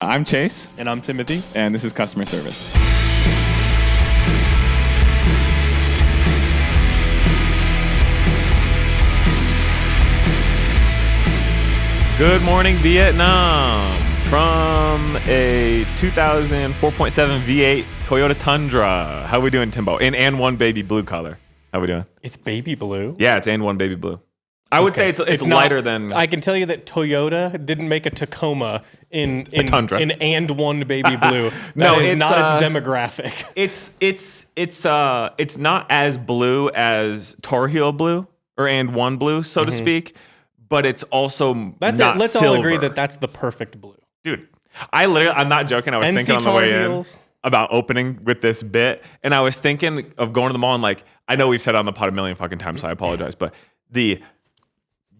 I'm Chase. And I'm Timothy. And this is Customer Service. Good morning, Vietnam. From a 2000 4.7 V8 Toyota Tundra. How we doing, Timbo? In AND1 baby blue color. How we doing? It's baby blue? Yeah, it's AND1 baby blue. I would say it's lighter than... I can tell you that Toyota didn't make a Tacoma in Tundra. In AND1 baby blue. No, it's it's not its demographic. It's not as blue as Tar Heel blue or AND1 blue, so to speak, but it's also That's not it. Let's silver. all agree that that's the perfect blue. Dude, I'm not joking. I was thinking on the way in about opening with this bit, and I was thinking of going to the mall and like, I know we've said it on the pod a million fucking times, so I apologize, but the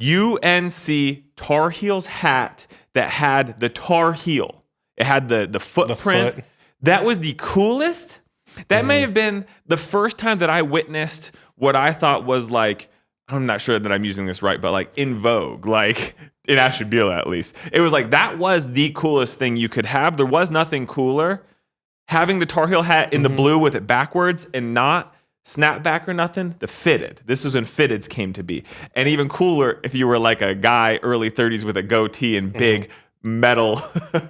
UNC Tar Heels hat that had the Tar Heel, it had the footprint. foot. That was the coolest. That may have been the first time that I witnessed what I thought was like, I'm not sure that I'm using this right, but like in vogue, like in Ashtabula at least. It was like, that was the coolest thing you could have. There was nothing cooler. Having the Tar Heel hat in the blue with it backwards and not snapback or nothing, the fitted. This was when fitteds came to be. And even cooler if you were like a guy early 30s with a goatee and big metal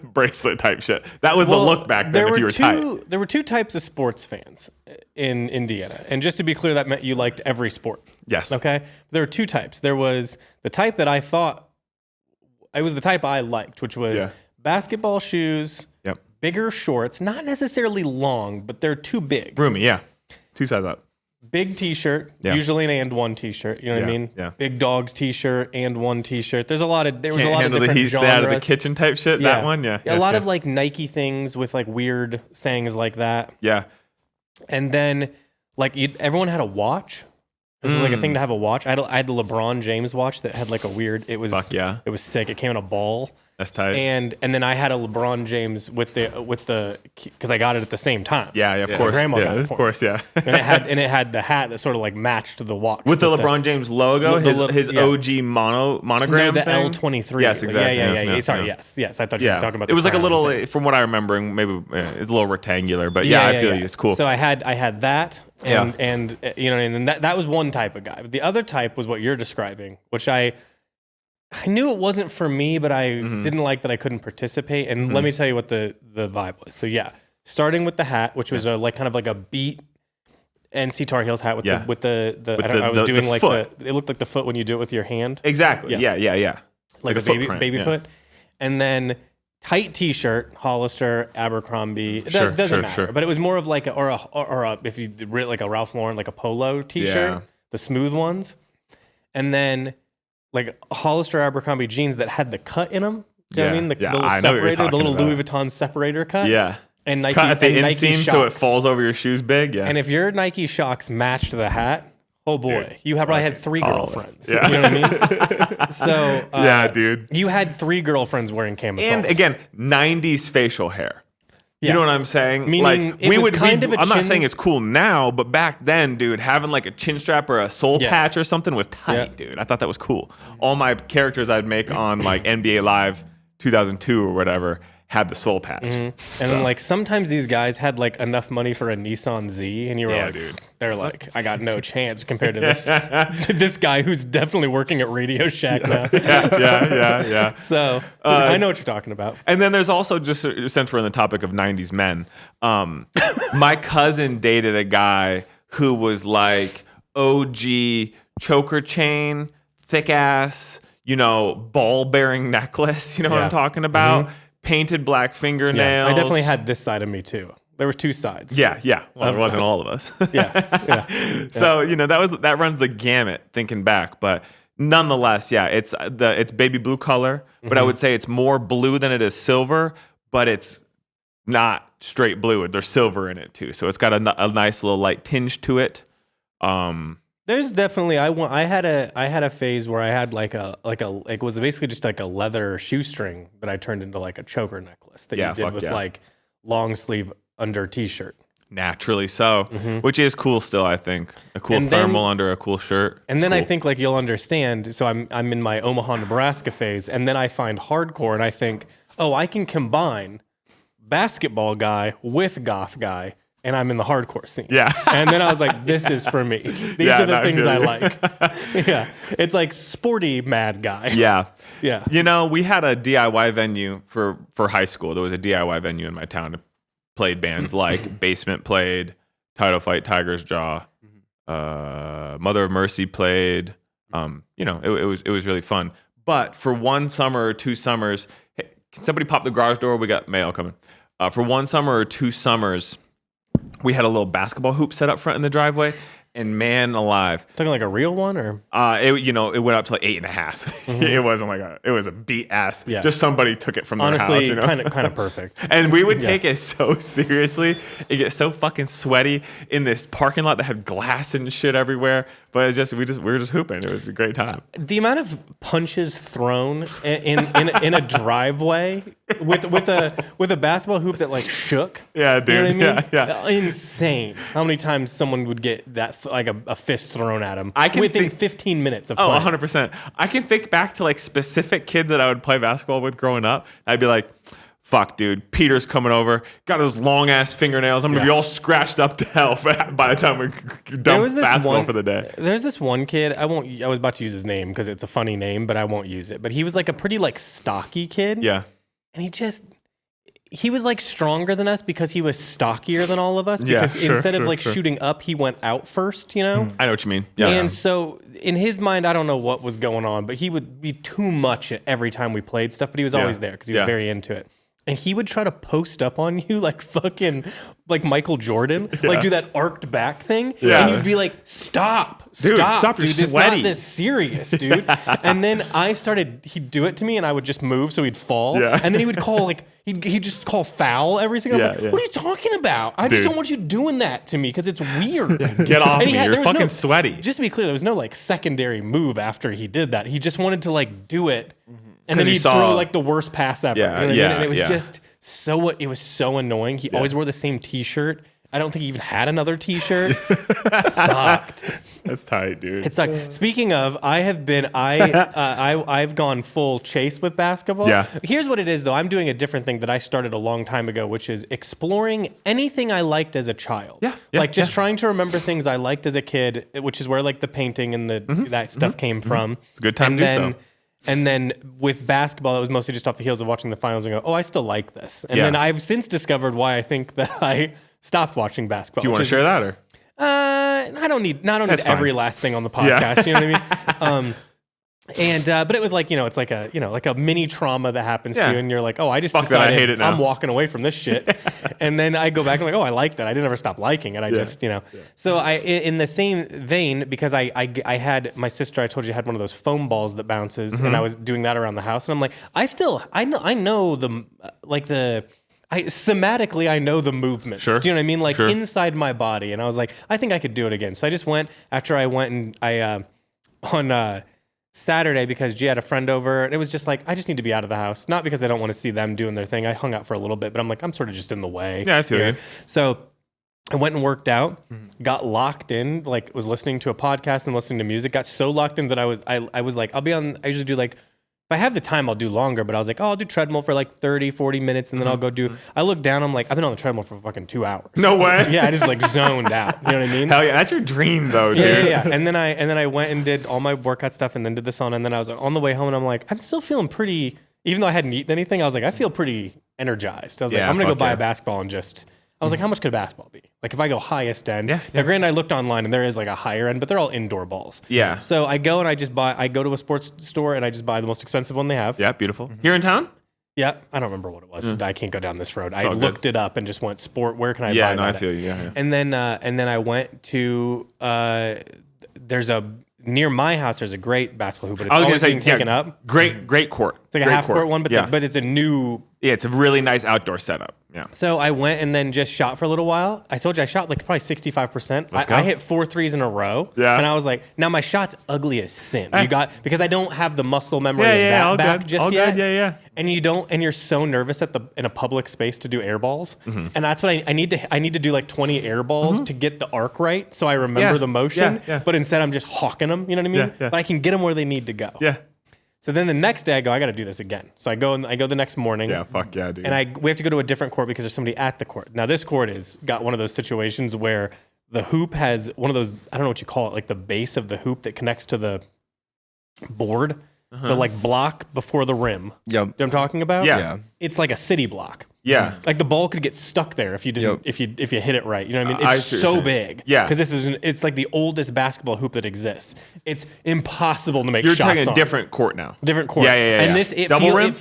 bracelet type shit. That was the look back then if you were tight. There were two types of sports fans in Indiana. And just to be clear, that meant you liked every sport. Yes. Okay? There were two types. There was the type that I thought, it was the type I liked, which was basketball shoes, bigger shorts, not necessarily long, but they're too big. Roomy, yeah. Two sides up. Big t-shirt, usually an AND1 t-shirt. You know what I mean? Yeah. Big Dogs t-shirt, AND1 t-shirt. There was a lot of Can't different handle the heat genres. out of the kitchen type shit. That one, a lot of like Nike things with like weird sayings like that. Yeah. And then like everyone had a watch. This was like a thing to have a watch. I had the LeBron James watch that had like a weird. It was It was sick. It came in a ball. That's tight. And then I had a LeBron James with the because I got it at the same time. Yeah, of course. My grandma got it for me. Of course, yeah. and it had the hat that sort of like matched the watch with the LeBron James logo, his OG monogram. No, the thing? L23. Yes, exactly. Yeah. Sorry, yes. I thought you were talking about. It was like a little, thing. from what I remember, maybe it's a little rectangular, but I feel you. It's cool. So I had that, and you know, and that was one type of guy. But the other type was what you're describing, which I knew it wasn't for me, but I didn't like that I couldn't participate. And let me tell you what the vibe was. So starting with the hat, which was like kind of like a beat NC Tar Heels hat with the I was doing like foot. It looked like the foot when you do it with your hand. Exactly. Yeah. Like a baby foot. And then tight t-shirt, Hollister, Abercrombie. It doesn't matter. But it was more of like a if you read like a Ralph Lauren, like a polo t-shirt, the smooth ones. And then like Hollister Abercrombie jeans that had the cut in them. You know what I mean? The little separator, the little Louis Vuitton separator cut. Yeah. And Nike cut at the inseam so it Shox. falls over your shoes big. Yeah. And if your Nike Shox matched the hat, oh boy, dude, you probably had 3 girlfriends. Yeah. You know what I mean? So dude. You had 3 girlfriends wearing camisoles. And again, 90s facial hair. You know what I'm saying? Meaning like I'm not saying it's cool now, but back then, dude, having like a chin strap or a soul patch or something was tight, dude. I thought that was cool. All my characters I'd make on like NBA Live 2002 or whatever had the soul patch. And then like sometimes these guys had like enough money for a Nissan Z, and you were like, dude, they're like, I got no chance compared to this this guy who's definitely working at Radio Shack now. Yeah. So I know what you're talking about. And then there's also, just since we're on the topic of 90s men, my cousin dated a guy who was like OG choker chain, thick ass, ball bearing necklace. You know what I'm talking about? Painted black fingernails. Yeah, I definitely had this side of me too. There were 2 sides. Yeah. Well, it wasn't all of us. So that runs the gamut thinking back, but nonetheless, it's baby blue color, but I would say it's more blue than it is silver, but it's not straight blue. There's silver in it too, so it's got a nice little light tinge to it. There's definitely I had a phase where I had it was basically just like a leather shoestring that I turned into like a choker necklace that you did with like long sleeve under t-shirt. Naturally so, which is cool still, I think. A cool thermal under a cool shirt. And then I think like you'll understand, so I'm in my Omaha, Nebraska phase, and then I find hardcore and I think, oh, I can combine basketball guy with goth guy, and I'm in the hardcore scene. Yeah. And then I was like, this is for me. These are the things I like. Yeah. It's like sporty mad guy. Yeah. Yeah. You know, we had a DIY venue for high school. There was a DIY venue in my town that played bands like Basement played, Title Fight, Tiger's Jaw, Mother of Mercy played. You know, it was really fun. But for one summer or 2 summers, hey, can somebody pop the garage door? We got mail coming. For one summer or 2 summers, we had a little basketball hoop set up front in the driveway, and man alive, Talking like a real one, or it went up to like 8.5. It wasn't it was a beat ass. Yeah. Just somebody took it from their house. honestly, You know? kind of perfect. And we would take it so seriously. It gets so fucking sweaty in this parking lot that had glass and shit everywhere. But we were just hooping. It was a great time. The amount of punches thrown in a driveway with a basketball hoop that like shook. Yeah, dude. You know what I mean? Yeah. Insane. How many times someone would get that like a fist thrown at him within 15 minutes of Oh, play. 100%. I can think back to like specific kids that I would play basketball with growing up. I'd be like, fuck, dude, Peter's coming over, got his long ass fingernails. I'm gonna be all scratched up to hell by the time we're done basketball for the day. There's this one kid. I was about to use his name because it's a funny name, but I won't use it. But he was like a pretty like stocky kid. Yeah. And he was like stronger than us because he was stockier than all of us. Yeah, Because instead of like shooting up, he went out first, you know? I know what you mean. Yeah. And so in his mind, I don't know what was going on, but he would be too much every time we played stuff, but he was always there because he was very into it. And he would try to post up on you like fucking like Michael Jordan, like do that arced back thing. Yeah. And you'd be like, stop, Dude, stop, dude, you're it's sweaty. not this serious, dude. And then he'd do it to me and I would just move so he'd fall. Yeah. And then he would call like, he'd just call foul every single time. Like, what are you talking about? I just don't want you doing that to me because it's weird. Get off me. You're there was fucking sweaty. Just to be clear, there was no like secondary move after he did that. He just wanted to like do it. And then he'd throw like the worst pass ever. Yeah, You know what I mean? And it was yeah. just it was so annoying. He always wore the same t-shirt. I don't think he even had another t-shirt. Sucked. That's tight, dude. It sucked. Speaking of, I've gone full chase with basketball. Yeah. Here's what it is though. I'm doing a different thing that I started a long time ago, which is exploring anything I liked as a child. Yeah. Like just trying to remember things I liked as a kid, which is where like the painting and that stuff came from. It's a good time to do so. And then with basketball, it was mostly just off the heels of watching the finals and go, oh, I still like this. And then I've since discovered why I think that I stopped watching basketball. Do you want to share that or? I don't need every last thing on the podcast. Yeah. You know what I mean? But it was like, it's like a mini trauma that happens to you, and you're like, oh, I just decided I hate it now. I'm walking away from this shit. And then I go back and I'm like, oh, I like that. I didn't ever stop liking it. I just, So in the same vein, because I had my sister, I told you, had one of those foam balls that bounces, and I was doing that around the house, and I'm like, I know somatically, I know the movements. Sure. Do you know what I mean? Like inside my body. And I was like, I think I could do it again. So I just went on Saturday because G had a friend over, and it was just like, I just need to be out of the house. Not because I don't want to see them doing their thing. I hung out for a little bit, but I'm like, I'm sort of just in the way. Yeah, I feel you. So I went and worked out, got locked in, like was listening to a podcast and listening to music, got so locked in that I was like, I usually do like, if I have the time, I'll do longer, but I was like, oh, I'll do treadmill for like 30, 40 minutes, and then I'll go I look down, I'm like, I've been on the treadmill for fucking 2 hours. No way. Yeah, I just like zoned out. You know what I mean? Hell yeah, that's your dream though, dude. Yeah. And then I went and did all my workout stuff and then did the sauna, and then I was on the way home and I'm like, I'm still feeling pretty, even though I hadn't eaten anything, I was like, I feel pretty energized. I was like, I'm going to go buy a basketball and I was like, how much could a basketball be? Like if I go highest end. Now granted, I looked online and there is like a higher end, but they're all indoor balls. Yeah. So I go and I go to a sports store and I just buy the most expensive one they have. Yeah, beautiful. Here in town? Yeah, I don't remember what it was. I can't go down this road. I looked it up and just went sport. Where can I buy Yeah, no, that I feel you. Yeah. And then I went to near my house. There's a great basketball hoop, but it's always being taken up. Great court. It's like a half court one, but it's a new. Yeah, it's a really nice outdoor setup. Yeah. So I went and then just shot for a little while. I told you I shot like probably 65%. Let's go. I hit 4 threes in a row. Yeah. And I was like, now my shot's ugly as sin. Because I don't have the muscle memory of all that back good. just all yet. Good. Yeah. And you're so nervous in a public space to do air balls. And that's what I need to do like 20 air balls to get the arc right. So I remember the motion. Yeah. But instead I'm just hawking them. You know what I mean? Yeah. But I can get them where they need to go. Yeah. So then the next day I go, I got to do this again. So I go the next morning. Yeah, fuck yeah, dude. And we have to go to a different court because there's somebody at the court. Now this court got one of those situations where the hoop has one of those, I don't know what you call it, like the base of the hoop that connects to the board, the like block before the rim. Yep. You know what I'm talking about? Yeah. It's like a city block. Yeah. Like the ball could get stuck there if you didn't, if you hit it right. You know what I mean? It's so big. Yeah. Because it's like the oldest basketball hoop that exists. It's impossible to make You're shots talking on. a different court now. Different court. Yeah. And this, double rim?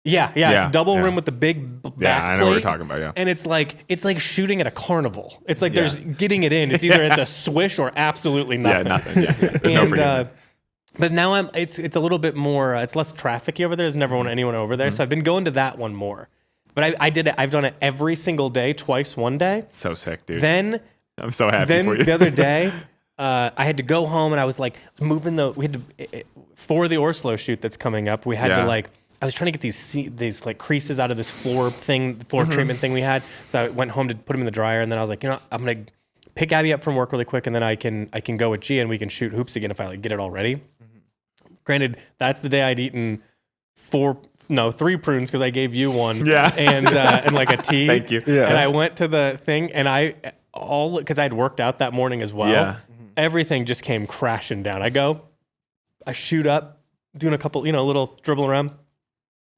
Yeah, it's double rim with the big back Yeah, I know what plate. we're talking about, yeah. And it's like shooting at a carnival. It's like there's getting it in. It's either it's a swish or absolutely nothing. Yeah, nothing. Yeah. There's no forgiveness. But now it's a little bit more, it's less trafficy over there. There's never anyone over there. So I've been going to that one more. But I did it. I've done it every single day, twice one day. So sick, dude. Then I'm so happy then for you. the other day, I had to go home and I was like moving we had to, for the Orslo shoot that's coming up, we had to like, I was trying to get these like creases out of this floor treatment thing we had. So I went home to put them in the dryer, and then I was like, I'm gonna pick Abby up from work really quick, and then I can go with Gia and we can shoot hoops again if I like get it all ready. Granted, that's the day I'd eaten 3 prunes because I gave you one. Yeah. And like a tea. Thank you. Yeah. And I went to the thing, and because I'd worked out that morning as well. Yeah. Everything just came crashing down. I shoot up, doing a couple, a little dribble around.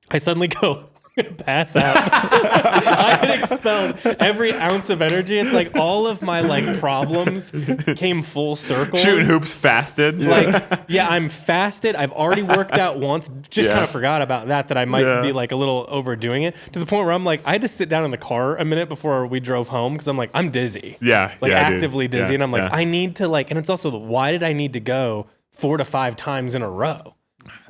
I suddenly go, I'm going to pass out. I had expelled every ounce of energy. It's like all of my like problems came full circle. Shooting hoops fasted. I'm fasted. I've already worked out once. Just kind of forgot about that I might be like a little overdoing it to the point where I'm like, I had to sit down in the car a minute before we drove home because I'm like, I'm dizzy. Yeah. Like yeah, actively dude. dizzy. Yeah, And I'm like, yeah. I need to like, and it's also why did I need to go 4 to 5 times in a row?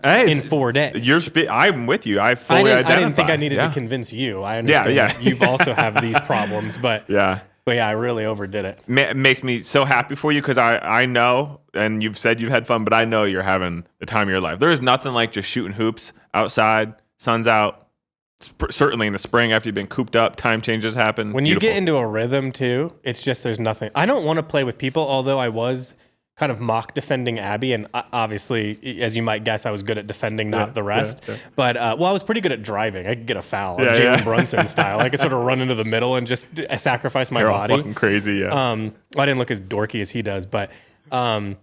Hey, In 4 days. I'm with you. I fully identify. I didn't think I needed to convince you. I understand. Yeah. You've also have these problems, but Yeah. I really overdid it. It makes me so happy for you because I know, and you've said you've had fun, but I know you're having the time of your life. There is nothing like just shooting hoops outside, sun's out, certainly in the spring after you've been cooped up, time changes happen. When you get into a rhythm too, it's just there's nothing. I don't want to play with people, although I was kind of mock defending Abby, and obviously, as you might guess, I was good at defending, not the rest. Yeah. But I was pretty good at driving. I could get a foul, Jalen Brunson style. I could sort of run into the middle and just sacrifice my body. Fucking crazy, yeah. I didn't look as dorky as he does, but I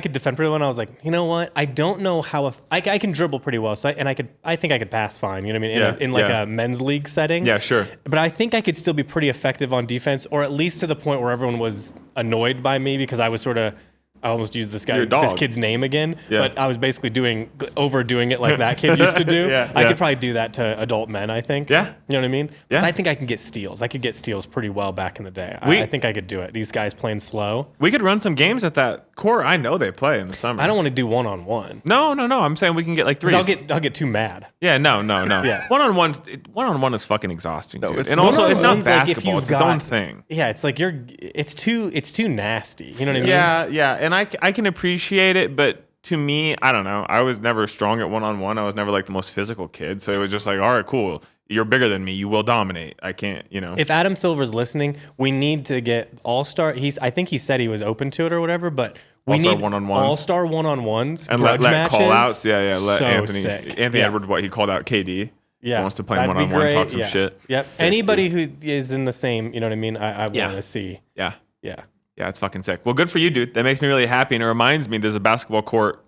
could defend pretty well. And I was like, you know what? I don't know how I can dribble pretty well. So I think I could pass fine. You know what I mean? In a men's league setting. Yeah, sure. But I think I could still be pretty effective on defense, or at least to the point where everyone was annoyed by me because I was sort of. I almost used this kid's name again, but I was basically overdoing it like that kid used to do. I could probably do that to adult men, I think. Yeah. You know what I mean? Yeah. I think I can get steals. I could get steals pretty well back in the day. I think I could do it. These guys playing slow. We could run some games at that court. I know they play in the summer. I don't want to do one-on-one. No. I'm saying we can get like 3s. I'll get too mad. Yeah, no. Yeah. One-on-one is fucking exhausting, No, dude. it's And also, it's not one-on-one's like if basketball. you've It's its own thing. Yeah, it's like it's too nasty. You know what I mean? Yeah. And I can appreciate it, but to me, I don't know. I was never strong at one-on-one. I was never like the most physical kid. So it was just like, all right, cool. You're bigger than me. You will dominate. I can't, If Adam Silver's listening, we need to get All-Star. I think he said he was open to it or whatever, but we All-Star need one-on-ones. All-Star one-on-ones and grudge let matches. call-outs. Yeah. Let So Anthony sick. Edwards, what he called out KD. Yeah. Wants to play That'd be one-on-one, great. talk some shit. Yep. Sick, Anybody dude. who is in the same, you know what I mean? I want to see. Yeah. Yeah. Yeah, it's fucking sick. Well, good for you, dude. That makes me really happy. And it reminds me there's a basketball court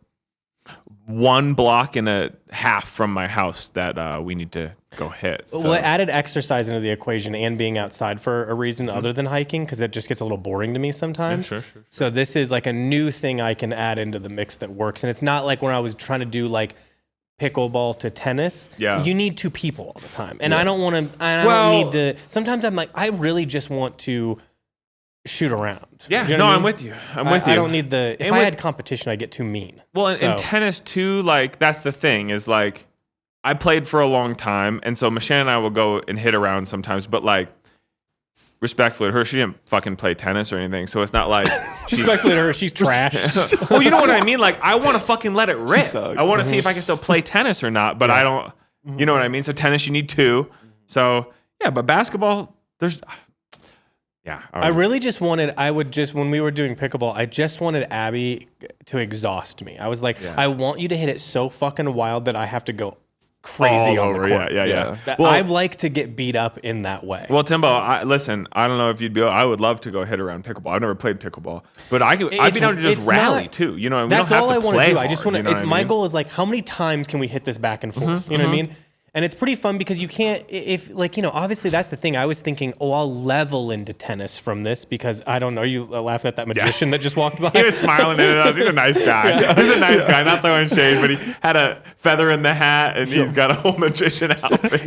1 block and a half from my house that we need to go hit. So. Well, it added exercise into the equation and being outside for a reason other than hiking, because it just gets a little boring to me sometimes. Yeah, sure. So this is like a new thing I can add into the mix that works. And it's not like when I was trying to do like pickleball to tennis. Yeah. You need 2 people all the time. And I don't want to, I don't need to, sometimes I'm like, I really just want to shoot around. Yeah, You know what I I'm mean? with you. I'm with you. I don't need if And I with- had competition, I get too mean. Well, in So- tennis too, like that's the thing is like I played for a long time, and so Michelle and I will go and hit around sometimes, but like respectfully to her, she didn't fucking play tennis or anything, so it's not like she's Respectfully to her, she's trash. well, you know what I mean? Like I want to fucking let it rip. sucks. I want to see if I can still play tennis or not, but I don't. You know what I mean? So tennis, you need 2. So yeah, but basketball, there's. Yeah. I really just wanted, when we were doing pickleball, I just wanted Abby to exhaust me. I was like, I want you to hit it so fucking wild that I have to go crazy all on over. the court. Yeah. I like to get beat up in that way. Well, Timbo, listen, I don't know if you'd be, I would love to go hit around pickleball. I've never played pickleball, but I'd be down to just rally too. You know, we that's don't have all to I want play to do. hard, I just want to, you know my goal is like, how many times can we hit this back and forth? You know what I mean? And it's pretty fun because you can't, obviously that's the thing. I was thinking, I'll level into tennis from this because I don't know. You laughing at that magician that just walked by? He was smiling at us. He's a nice guy. He's a nice guy, not throwing shade, but he had a feather in the hat and he's got a whole magician outfit.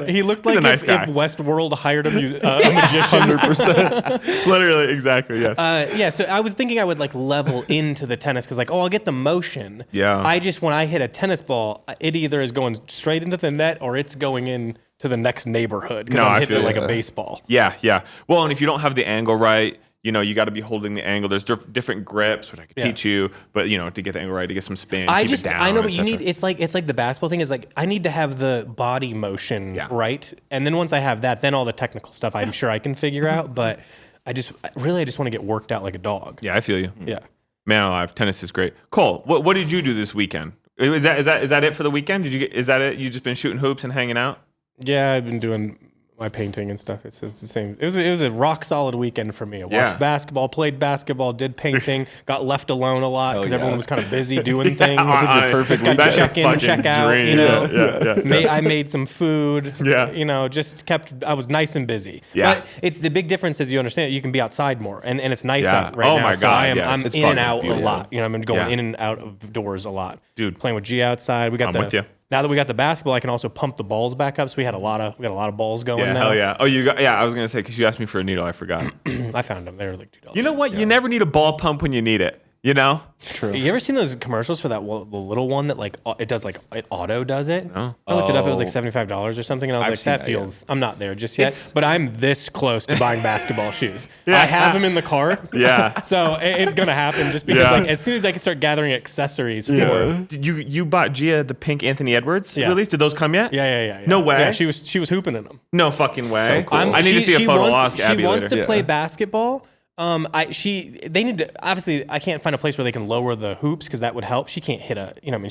He looked like nice if guy. Westworld hired a magician. 100%. Literally, exactly, yes. So I was thinking I would like level into the tennis because I'll get the motion. Yeah. When I hit a tennis ball, it either is going straight into the net or it's going in to the next neighborhood because I'm hitting it like a baseball. Yeah. Well, and if you don't have the angle right, you got to be holding the angle. There's different grips, which I could teach you, but to get the angle right, to get some spin, keep it down. I know, but you need. It's like the basketball thing is like I need to have the body motion right, and then once I have that, then all the technical stuff I'm sure I can figure out. But I just want to get worked out like a dog. Yeah, I feel you. Yeah. Man alive, tennis is great. Cole, what did you do this weekend? Is that it for the weekend? Is that it? You just been shooting hoops and hanging out? Yeah, I've been doing my painting and stuff. It's just the same. It was a rock solid weekend for me. I watched basketball, played basketball, did painting, got left alone a lot because everyone was kind of busy doing things. Perfect. Got to check in, check out. Dream. I made some food. Yeah. Just I was nice and busy. Yeah. But it's the big difference is you understand you can be outside more and it's nice out right now. Oh my God. I'm It's in and out beautiful. a lot. I'm going in and out of doors a lot. Dude. Playing with G outside. We got I'm with you. Now that we got the basketball, I can also pump the balls back up. So we got a lot of balls going now. Hell yeah. Oh, you got, I was going to say, because you asked me for a needle, I forgot. I found them. They were like $2. You know what? You never need a ball pump when you need it. It's true. You ever seen those commercials for the little one that like it does like it auto does it? No. I looked it up. It was like $75 or something, and I was I've like, seen that, I'm not there just yet. But I'm this close to buying basketball shoes. I have them in the car. Yeah. So it's gonna happen just because like as soon as I can start gathering accessories for. Did you bought Gia the pink Anthony Edwards release? Did those come yet? Yeah. No way. Yeah, she was hooping in them. No fucking way. So cool. I need to see a photo. I'll ask Abby She wants later. to play basketball. They need to, obviously I can't find a place where they can lower the hoops because that would help. She can't hit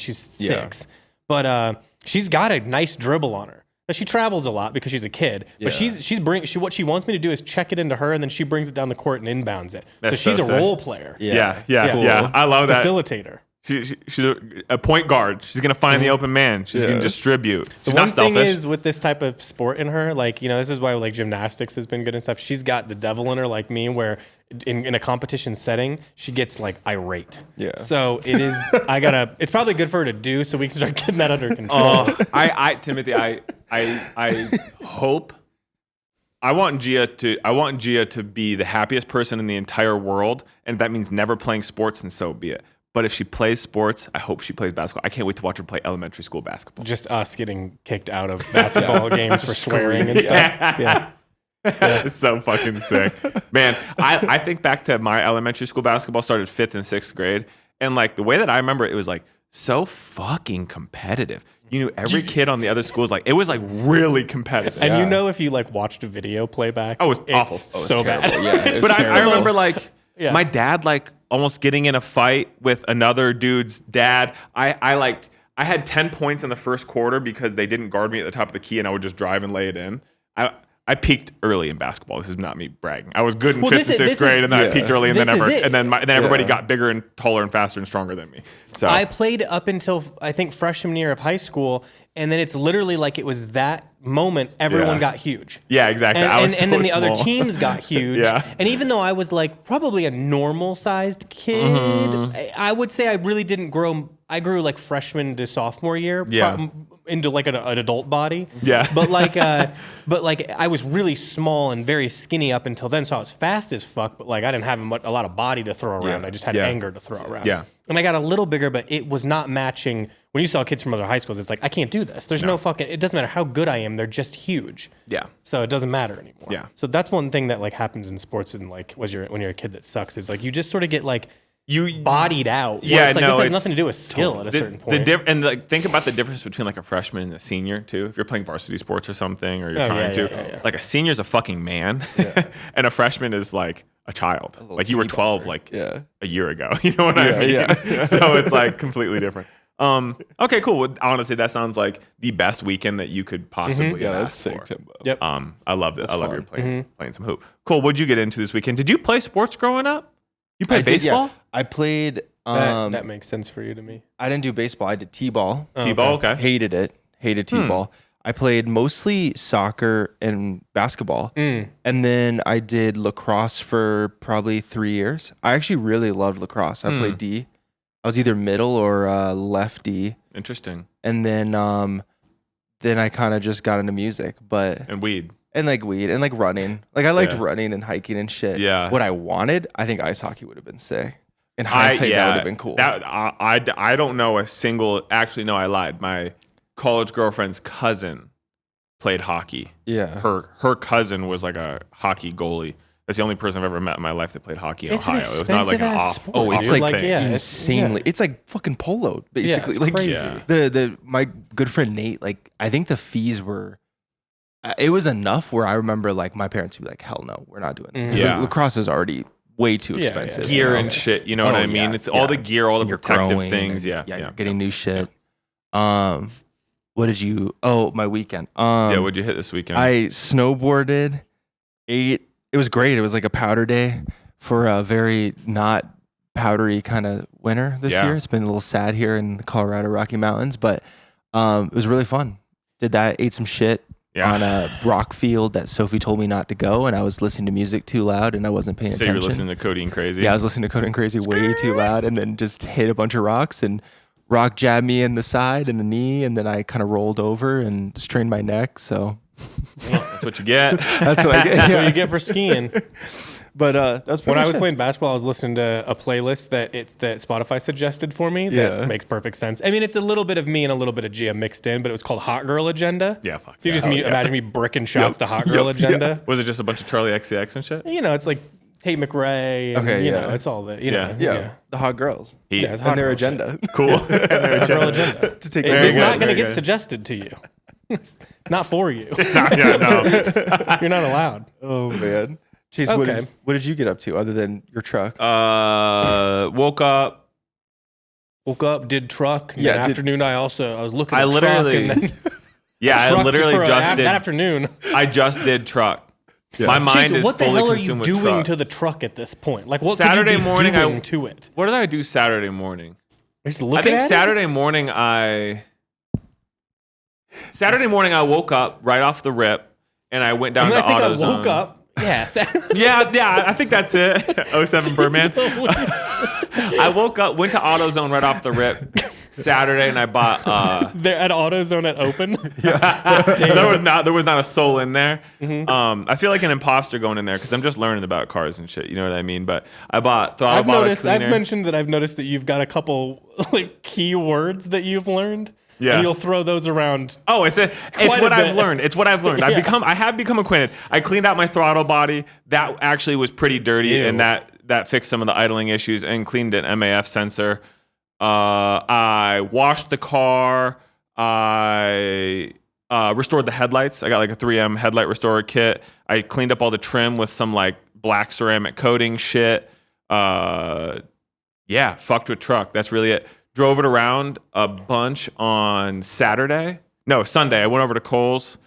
she's 6, but she's got a nice dribble on her. But she travels a lot because she's a kid. But what she wants me to do is check it into her and then she brings it down the court and inbounds it. That's so she's so a sick. role player. Yeah. Cool. I love that. Facilitator. She's a point guard. She's gonna find the open man. She's gonna distribute. She's The one not selfish. thing is with this type of sport in her, like, this is why like gymnastics has been good and stuff. She's got the devil in her like me where in a competition setting, she gets like irate. Yeah. So it is, it's probably good for her to do so we can start getting that under control. Timothy, I hope. I want Gia to be the happiest person in the entire world, and that means never playing sports, and so be it. But if she plays sports, I hope she plays basketball. I can't wait to watch her play elementary school basketball. Just us getting kicked out of basketball games for swearing and stuff. Yeah. It's so fucking sick. Man, I think back to my elementary school basketball started 5th and 6th grade. And like the way that I remember it was like so fucking competitive. You knew every kid on the other schools, like it was like really competitive. And if you like watched a video playback, Oh, it was awful. So bad. Yeah, But I remember like Yeah. my dad like almost getting in a fight with another dude's dad. I had 10 points in the first quarter because they didn't guard me at the top of the key and I would just drive and lay it in. I peaked early in basketball. This is not me bragging. I was good in 5th and 6th grade, and then I peaked early, and then everybody got bigger and taller and faster and stronger than me. So I played up until I think freshman year of high school, and then it's literally like it was that moment everyone got huge. Yeah, exactly. And then the other teams got huge. Yeah. And even though I was like probably a normal sized kid, I would say I really didn't grow. I grew like freshman to sophomore year. Yeah. Into like an adult body. Yeah. But like I was really small and very skinny up until then, so I was fast as fuck. But like I didn't have a lot of body to throw around. I just had anger to throw around. Yeah. And I got a little bigger, but it was not matching. When you saw kids from other high schools, it's like I can't do this. There's no fucking. It doesn't matter how good I am. They're just huge. Yeah. So it doesn't matter anymore. Yeah. So that's one thing that like happens in sports and like when you're a kid that sucks. It's like you just sort of get like you bodied out. Yeah, it's like no, this has it's nothing to do with skill at a certain point. And like think about the difference between like a freshman and a senior too. If you're playing varsity sports or something, or you're trying to, like a senior's a fucking man, and a freshman is like a child. Like you were 12 like a year ago. You know what I mean? Yeah. So it's like completely different. Okay, cool. Well, honestly, that sounds like the best weekend that you could possibly Yeah, have that's sick, for. Timbo. Yep. I love this. I love fun. your playing some hoop. Cool. What'd you get into this weekend? Did you play sports growing up? You played did, baseball? I played. That makes sense for you to me. I didn't do baseball. I did t-ball. T-ball, okay. Hated it. Hated t-ball. I played mostly soccer and basketball. And then I did lacrosse for probably 3 years. I actually really loved lacrosse. I played D. I was either middle or left D. Interesting. And then I kind of just got into music, And weed. and like weed and like running. Like I liked running and hiking and shit. Yeah. What I wanted, I think ice hockey would have been sick. In hindsight, that would have been cool. I don't know a single. Actually, no, I lied. My college girlfriend's cousin played hockey. Yeah. Her cousin was like a hockey goalie. That's the only person I've ever met in my life that played hockey in It's an Ohio. It was not like an expensive-ass off. sport, Oh, it's dude. like, Like, yeah, insanely. It's like fucking polo, basically. it's like crazy. Yeah. the my good friend Nate. Like I think the fees were. It was enough where I remember like my parents would be like, "Hell no, we're not doing it." 'Cause Yeah. lacrosse is already way too expensive. Gear you know? and shit. You know what I mean? yeah, It's all the gear, all the You're protective growing things. and- Yeah. You're getting new shit. What did you? Oh, my weekend. What'd you hit this weekend? I snowboarded. It was great. It was like a powder day for a very not powdery kind of winter this Yeah. year. It's been a little sad here in the Colorado Rocky Mountains, but it was really fun. Did that, ate some shit on a rock field that Sophie told me not to go, and I was listening to music too loud and I wasn't paying So attention. you were listening to Cody and Crazy? Yeah, I was listening to Code and Crazy way too loud and then just hit a bunch of rocks and rock jabbed me in the side and the knee, and then I kind of rolled over and strained my neck. So That's what you get. that's what I get. That's what you get for skiing. But that's pretty When I much was it. playing basketball, I was listening to a playlist that Spotify suggested for me. That Yeah. makes perfect sense. I mean, it's a little bit of me and a little bit of Gia mixed in, but it was called Hot Girl Agenda. Yeah, fuck So you yeah. just imagine me bricking shots to Hot Girl Agenda. Was it just a bunch of Charlie XCX and shit? You know, it's like Tate McRae. And, Okay, you yeah. know, it's all that. You Yeah. know, Yeah, the hot girls Yeah, it's and hot their girl shit. agenda. Cool. Hot Girl Agenda. to take Very It's good, not going to very get good. suggested to you. It's not for you. Yeah, no. You're not allowed. Oh man, Chase, Okay. what did you get up to other than your truck? Woke up. Woke up, did truck. And Yeah, that did- afternoon, I was looking at I truck. literally- And then Yeah, I trucked literally for just did. that afternoon. I just did truck. My mind Chase, is what the fully hell are you consumed with doing truck. to the truck at this point? Like, what Saturday could you be morning, doing to it? What did I do Saturday morning? Just I looking think at it? Saturday morning I woke up right off the rip and I went down I to think I AutoZone. woke up. Yeah, Saturday. Yeah, I think that's it. 07 Birdman. I woke up, went to AutoZone right off the rip Saturday, and I bought. They're at AutoZone at open. There was not a soul in there. Mm-hmm. I feel like an imposter going in there because I'm just learning about cars and shit. You know what I mean? But I bought throttle bottle I've cleaner. mentioned that I've noticed that you've got a couple like key words that you've learned. Yeah. And you'll throw those around. Oh, it's Quite what a I've bit. learned. It's what I've learned. Yeah. I have become acquainted. I cleaned out my throttle body. That actually was pretty dirty, Ew. and that fixed some of the idling issues and cleaned an MAF sensor. I washed the car. I restored the headlights. I got like a 3M headlight restorer kit. I cleaned up all the trim with some like black ceramic coating shit. Fucked with truck. That's really it. Drove it around a bunch on Sunday. I went over to Kohl's.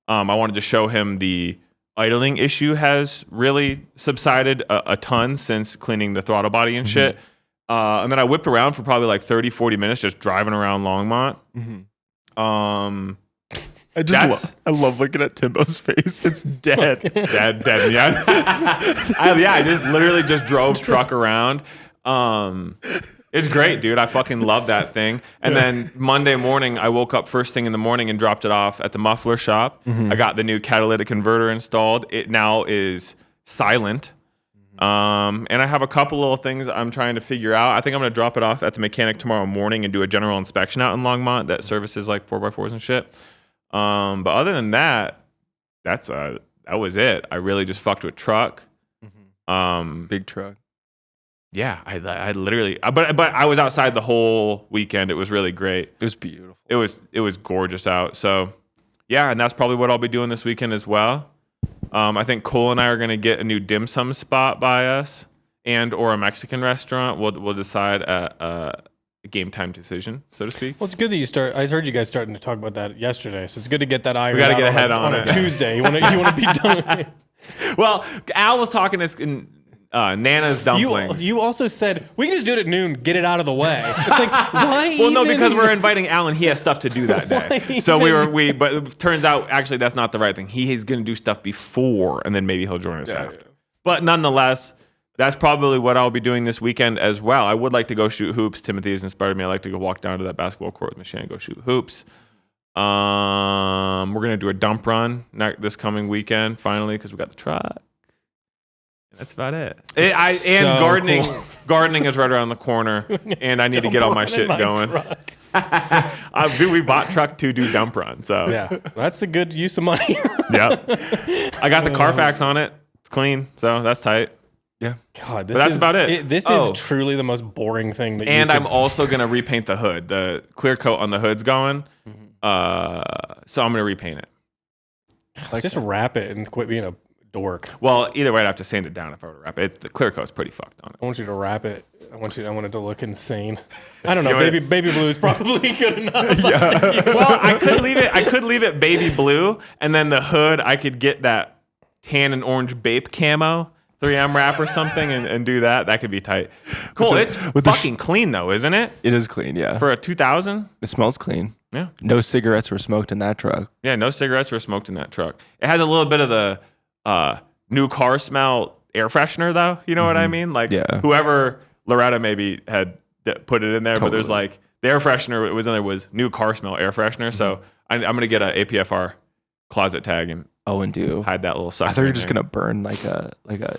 I wanted to show him the idling issue has really subsided a ton since cleaning the throttle body and shit. And then I whipped around for probably like 30, 40 minutes just driving around Longmont. I love looking at Timbo's face. It's dead. Dead, yeah. I just literally just drove truck around. It's great, dude. I fucking love that thing. And then Monday morning, I woke up first thing in the morning and dropped it off at the muffler shop. I got the new catalytic converter installed. It now is silent. And I have a couple little things I'm trying to figure out. I think I'm going to drop it off at the mechanic tomorrow morning and do a general inspection out in Longmont that services like 4x4s and shit. But other than that, that was it. I really just fucked with truck. Big truck. Yeah, I literally, but I was outside the whole weekend. It was really great. It was beautiful. It was gorgeous out. So yeah, and that's probably what I'll be doing this weekend as well. I think Cole and I are gonna get a new dim sum spot by us or a Mexican restaurant. We'll decide at a game time decision, so to speak. Well, it's good that you start. I heard you guys starting to talk about that yesterday, so it's good to get that iron. We got to out get ahead on a it. Tuesday. You want to be done with it. Well, Al was talking to Nana's dumplings. You also said we can just do it at noon, get it out of the way. It's like why? Well, no, because we're inviting Al and he has stuff to do that day. So but it turns out actually that's not the right thing. He is going to do stuff before, and then maybe he'll join us after. Yeah. But nonetheless, that's probably what I'll be doing this weekend as well. I would like to go shoot hoops. Timothy has inspired me. I like to go walk down to that basketball court with Michelle and go shoot hoops. We're gonna do a dump run this coming weekend finally because we got the truck. That's about it. Gardening. Cool. Gardening is right around the corner, and I need to get all my shit going. We bought truck to do dump run. So yeah, that's a good use of money. Yep. I got the Carfax on it. It's clean, so that's tight. Yeah. God, that's about it. This is truly the most boring thing that. And I'm also gonna repaint the hood. The clear coat on the hood's going. So I'm gonna repaint it. Just wrap it and quit being a dork. Well, either way, I'd have to sand it down if I were to wrap it. The clear coat's pretty fucked on it. I want you to wrap it. I want it to look insane. I don't know. Baby blue is probably good enough. Yeah. Well, I could leave it baby blue, and then the hood I could get that tan and orange Bape camo 3M wrap or something and do that. That could be tight. Cool. It's fucking clean though, isn't it? It is clean, yeah. For a 2000? It smells clean. Yeah. No cigarettes were smoked in that truck. Yeah, no cigarettes were smoked in that truck. It has a little bit of the new car smell air freshener though. You know what I mean? Like whoever Loretta maybe had put it in there, but there's like the air freshener it was in there was new car smell air freshener. So I'm going to get an APFR closet tag and hide that little sucker. I thought you were just gonna burn like a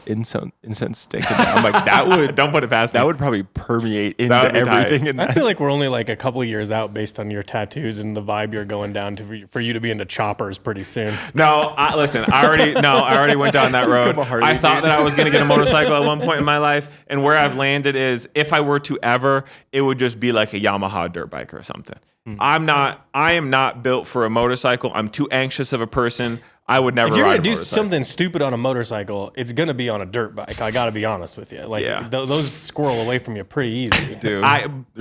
incense stick. I'm like, that would don't put it past me. That would probably permeate into everything. In that. I feel like we're only like a couple of years out based on your tattoos and the vibe you're going down to for you to be into choppers pretty soon. No, listen. I already went down that road. I thought that I was gonna get a motorcycle at one point in my life, and where I've landed is if I were to ever, it would just be like a Yamaha dirt bike or something. I am not built for a motorcycle. I'm too anxious of a person. I would never. If you're ride gonna a do something stupid on a motorcycle, it's gonna be on a dirt bike. I gotta be honest with you. Like those squirrel away from you pretty easy, dude.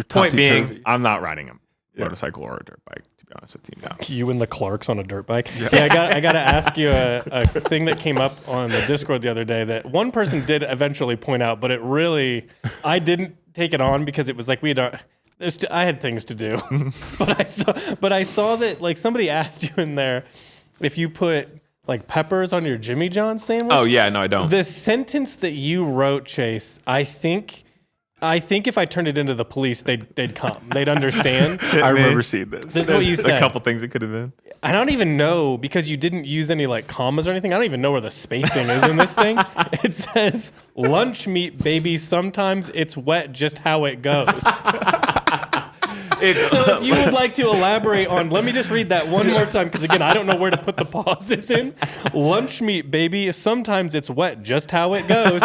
Point being, I'm not riding a motorcycle or a dirt bike. To be honest with you, now. You and the Clarks on a dirt bike. Yeah, I got to ask you a thing that came up on the Discord the other day that one person did eventually point out, but I didn't take it on because it was like I had things to do, but I saw that like somebody asked you in there if you put like peppers on your Jimmy John's sandwich. Oh yeah, no, I don't. The sentence that you wrote, Chase, I think if I turned it into the police, they'd come. They'd understand. I remember seeing this. This is what you said. A couple things it could have been. I don't even know because you didn't use any like commas or anything. I don't even know where the spacing is in this thing. It says lunch meat, baby. Sometimes it's wet, just how it goes. So if you would like to elaborate on, let me just read that one more time because again, I don't know where to put the pauses in. Lunch meat, baby. Sometimes it's wet, just how it goes.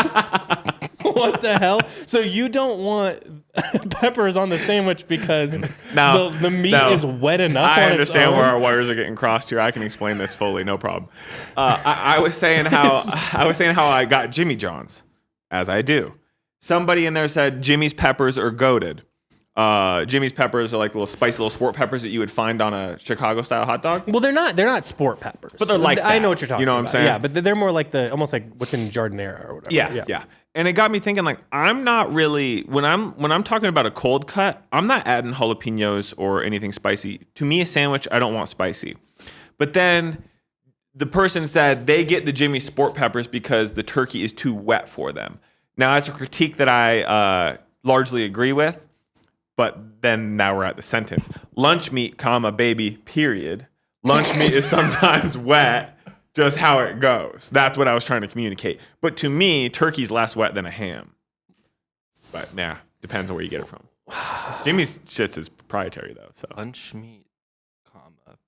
What the hell? So you don't want peppers on the sandwich because the meat is wet enough. I understand where our wires are getting crossed here. I can explain this fully, no problem. I was saying how I got Jimmy John's, as I do. Somebody in there said Jimmy's peppers are goated. Jimmy's peppers are like little spicy little sport peppers that you would find on a Chicago style hot dog. Well, they're not sport peppers, but they're like that. I know what you're talking about. You know what I'm saying? Yeah, but they're more like almost like what's in Jardinera or whatever. Yeah. And it got me thinking, like, I'm not really when I'm talking about a cold cut, I'm not adding jalapenos or anything spicy. To me, a sandwich, I don't want spicy. But then the person said they get the Jimmy sport peppers because the turkey is too wet for them. Now that's a critique that I largely agree with. But then now we're at the sentence. Lunch meat, comma, baby, period. Lunch meat is sometimes wet, just how it goes. That's what I was trying to communicate. But to me, turkey's less wet than a ham. But yeah, depends on where you get it from. Jimmy's shit's is proprietary though. So lunch meat, comma,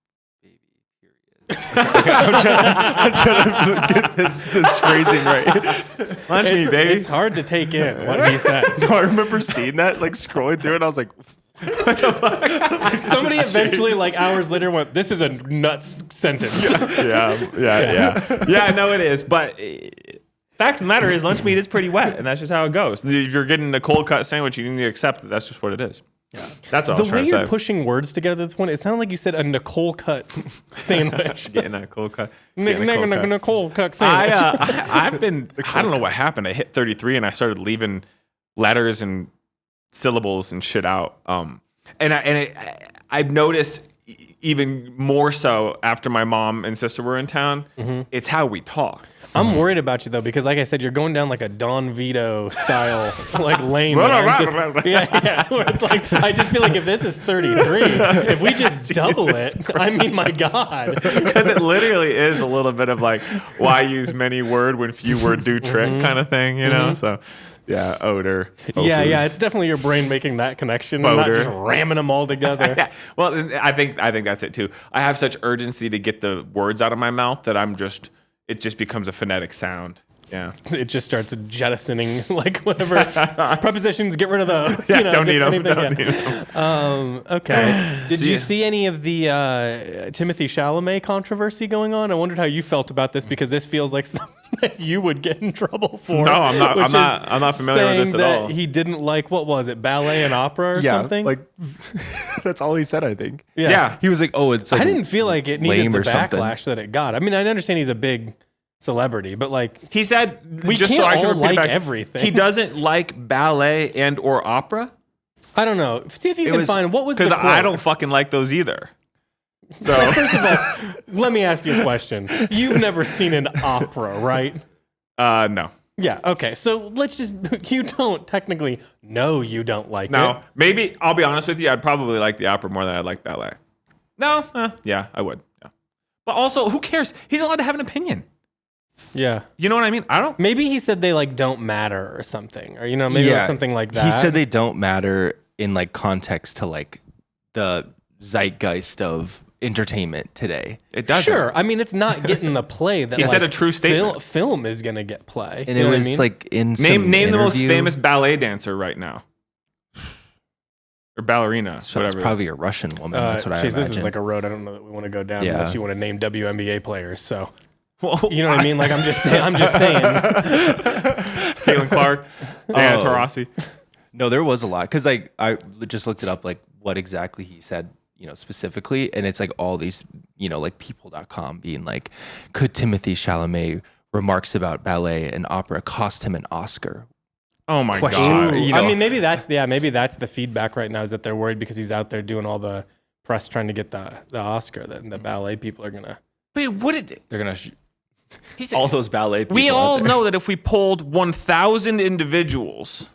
baby, period. I'm trying to get this phrasing right. Lunch meat, baby. It's hard to take in what he said. No, I remember seeing that, like scrolling through it. And I was like, Somebody eventually, like hours later, went, "This is a nuts sentence." Yeah, no, it is. But fact of the matter is, lunch meat is pretty wet, and that's just how it goes. If you're getting a cold cut sandwich, you need to accept that that's just what it is. Yeah, that's all I was The trying way to you're say. pushing words together at this point, it sounded like you said a Nicole cut sandwich. Getting a cold cut. Nicole cut sandwich. I've been. I don't know what happened. I hit 33 and I started leaving letters and syllables and shit out. I've noticed even more so after my mom and sister were in town. It's how we talk. I'm worried about you though, because like I said, you're going down like a Don Vito style like lane. Yeah. Where it's like, I just feel like if this is 33, if we just double it, I mean, my God. Because it literally is a little bit of like, why use many word when few word do trick kind of thing, you know? So, yeah, odor. Yeah, it's definitely your brain making that connection, not just ramming them all together. Yeah. Well, I think that's it too. I have such urgency to get the words out of my mouth that it just becomes a phonetic sound. Yeah. It just starts jettisoning like whatever prepositions. Get rid of those. Yeah, don't need them. Okay. Did you see any of the Timothy Chalamet controversy going on? I wondered how you felt about this, because this feels like something that you would get in trouble for. No, I'm not familiar with this at all. He didn't like, what was it, ballet and opera or something? Like that's all he said, I think. Yeah. He was like, "Oh, it's like I didn't feel like it needed the something." backlash that it got. I mean, I understand he's a big celebrity, but like, He said, we just can't so I can all repeat like back, everything. he doesn't like ballet and or opera. I don't know. See if you can find what was the Because quote. I don't fucking like those either. So First of all, let me ask you a question. You've never seen an opera, right? no. Yeah. Okay. So let's just. You don't technically. No, you don't like it. No, maybe I'll be honest with you. I'd probably like the opera more than I'd like ballet. No, yeah, I would. Yeah. But also, who cares? He's allowed to have an opinion. Yeah. You know what I mean? I don't. Maybe he said they like don't matter or something, or maybe it was something like that. He said they don't matter in like context to like the zeitgeist of entertainment today. It doesn't. Sure. I mean, it's not getting the play that He said a true statement. Film is gonna get play. And You it know what was I mean? like in some Name the most interview- famous ballet dancer right now, or ballerina, So whatever. it's probably a Russian woman. That's what I imagine. This is like a road I don't know that we want to go down Yeah. unless you want to name WNBA players. So. Well, You know what I mean? Like, I'm just saying. Caitlin Clark, Diana Taurasi. No, there was a lot, because like I just looked it up, like what exactly he said, specifically, and it's like all these, like people.com being like, could Timothy Chalamet remarks about ballet and opera cost him an Oscar? Oh my Question. god! I mean, maybe that's the feedback right now, is that they're worried because he's out there doing all the press trying to get the Oscar, that the ballet people are gonna. Wait, what did They're gonna all those ballet people. we out all there. know that if we polled 1,000 individuals,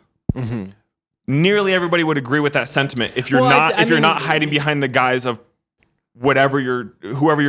nearly everybody would agree with that sentiment. If you're not hiding behind the guise of whoever you're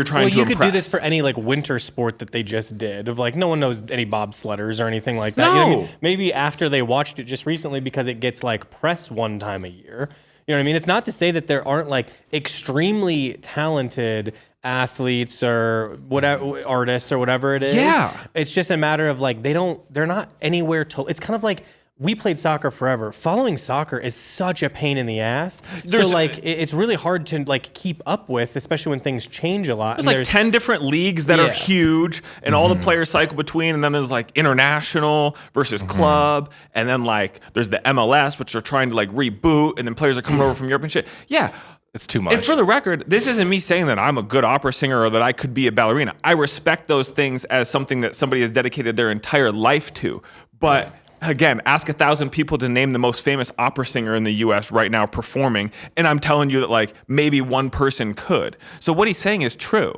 trying to you impress. could do this for any like winter sport that they just did, of like no one knows any bobsledders or anything like that. No. You know what I mean? Maybe after they watched it just recently, because it gets like press one time a year. You know what I mean? It's not to say that there aren't like extremely talented athletes or whatever, artists or whatever it is. Yeah. It's just a matter of like they're not anywhere to. It's kind of like, we played soccer forever. Following soccer is such a pain in the ass. So like it's really hard to like keep up with, especially when things change a lot. There's like 10 different leagues that are huge, and all the players cycle between, and then there's like international versus club, and then like there's the MLS, which are trying to like reboot, and then players are coming over from Europe and shit. Yeah. It's too much. And for the record, this isn't me saying that I'm a good opera singer or that I could be a ballerina. I respect those things as something that somebody has dedicated their entire life to. But again, ask 1,000 people to name the most famous opera singer in the U.S. right now performing, and I'm telling you that like maybe one person could. So what he's saying is true.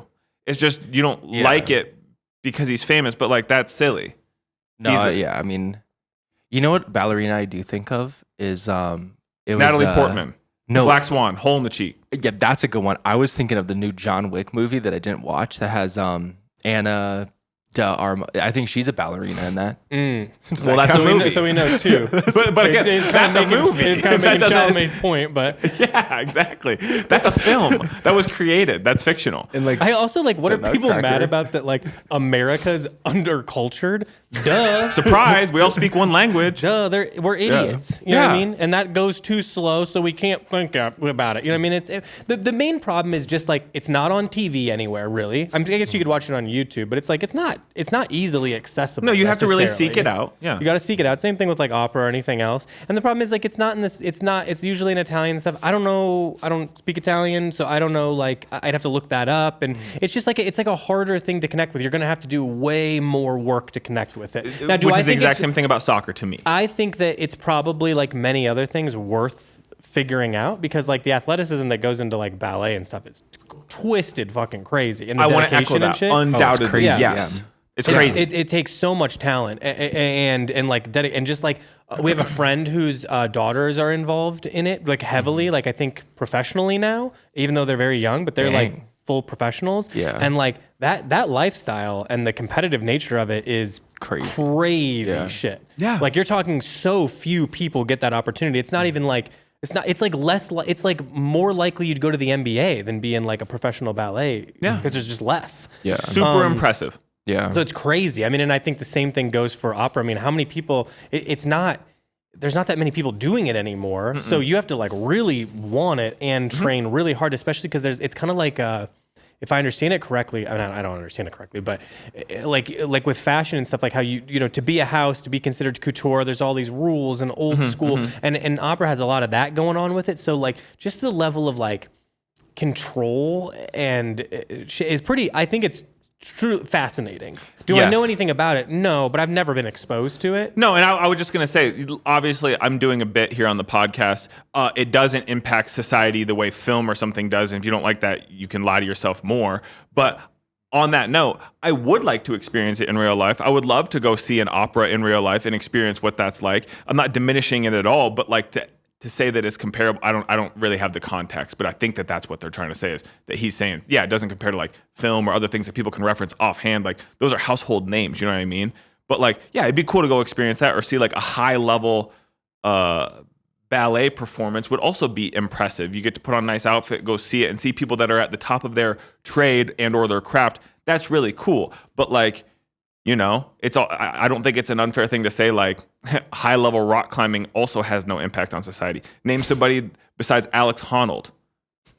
It's just you don't like it because he's famous, but like that's silly. No, I mean, you know what ballerina I do think of is Natalie Portman. No, Black Swan, Hole in the Cheek. Yeah, that's a good one. I was thinking of the new John Wick movie that I didn't watch that has Anna I think she's a ballerina in that. Well, that's a movie. So we know too. but again, it's that's a movie. It's kind of That making doesn't- Chalamet's point, but Yeah, exactly. That's a film that was created. That's fictional. And like, I also like. What are people Nutcracker. mad about that? Like America's undercultured. Duh. Surprise! We all speak one language. Duh, we're idiots. You know what I Yeah. mean? And that goes too slow, so we can't think about it. You know what I mean? The main problem is just like it's not on TV anywhere, really. I guess you could watch it on YouTube, but it's like it's not easily accessible. No, you have to really necessarily. seek it out. Yeah. You got to seek it out. Same thing with like opera or anything else. And the problem is like it's not in this. It's usually in Italian stuff. I don't know. I don't speak Italian, so I don't know. Like I'd have to look that up, and it's just like it's like a harder thing to connect with. You're gonna have to do way more work to connect with it. Now, Which is the exact same thing about soccer to me. I think that it's probably like many other things worth figuring out because like the athleticism that goes into like ballet and stuff is twisted fucking crazy. And the I want to dedication echo and that. shit. Undoubtedly, crazy, yes. yeah. It's crazy. It takes so much talent and like and just like we have a friend whose daughters are involved in it like heavily, like I think professionally now, even though they're very young, but they're like full professionals. Yeah. And like that lifestyle and the competitive nature of it is crazy shit. Yeah. Like you're talking so few people get that opportunity. It's not even like it's like it's like more likely you'd go to the NBA than be in like a professional ballet. Yeah. Because there's just less. yeah, Super impressive. yeah. So it's crazy. I mean, and I think the same thing goes for opera. I mean, how many people? There's not that many people doing it anymore. So you have to like really want it and train really hard, especially because it's kind of like if I understand it correctly, I don't understand it correctly, but like with fashion and stuff, like how you know to be a house, to be considered couture, there's all these rules and old school, and opera has a lot of that going on with it. So like just the level of like control and is pretty. I think it's true fascinating. Do I Yes. know anything about it? No, but I've never been exposed to it. No, and I was just going to say, obviously, I'm doing a bit here on the podcast. It doesn't impact society the way film or something does. And if you don't like that, you can lie to yourself more. But on that note, I would like to experience it in real life. I would love to go see an opera in real life and experience what that's like. I'm not diminishing it at all, but like to say that it's comparable, I don't really have the context, but I think that that's what they're trying to say is that he's saying, yeah, it doesn't compare to like film or other things that people can reference offhand. Like those are household names, you know what I mean? But like, yeah, it'd be cool to go experience that or see like a high level ballet performance would also be impressive. You get to put on a nice outfit, go see it and see people that are at the top of their trade and or their craft. That's really cool. But like, you know, it's all. I don't think it's an unfair thing to say like high level rock climbing also has no impact on society. Name somebody besides Alex Honnold.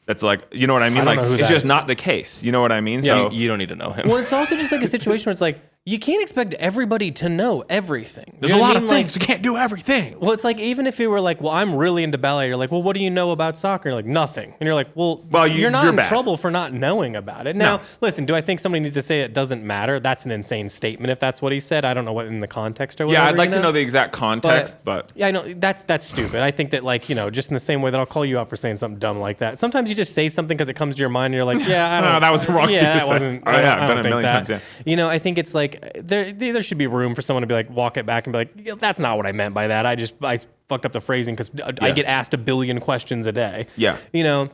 That's like, you know what I mean? I don't Like know who it's that just is. not the case. You know what I mean? So So you don't need to know him. Well, it's also just like a situation where it's like you can't expect everybody to know everything. there's You a know what lot I of mean? Like, things. You can't do everything. well, it's like even if you were like, well, I'm really into ballet, you're like, well, what do you know about soccer? You're like, nothing. And you're like, well, you're not you're in bad. trouble for not knowing about it. Now, No. listen, do I think somebody needs to say it doesn't matter? That's an insane statement if that's what he said. I don't know what in the context or whatever. Yeah, I'd like you to know the exact context, but yeah, I know that's stupid. I think that like, you know, just in the same way that I'll call you out for saying something dumb like that. Sometimes you just say something because it comes to your mind and you're like, yeah, I don't No, that was the wrong thing yeah, to that say. wasn't. Oh, I don't- yeah, I I've don't done it a think million that. times, yeah. You know, I think it's like there should be room for someone to be like, walk it back and be like, yeah, that's not what I meant by that. I fucked up the phrasing because I get asked a billion questions a day. Yeah. You know,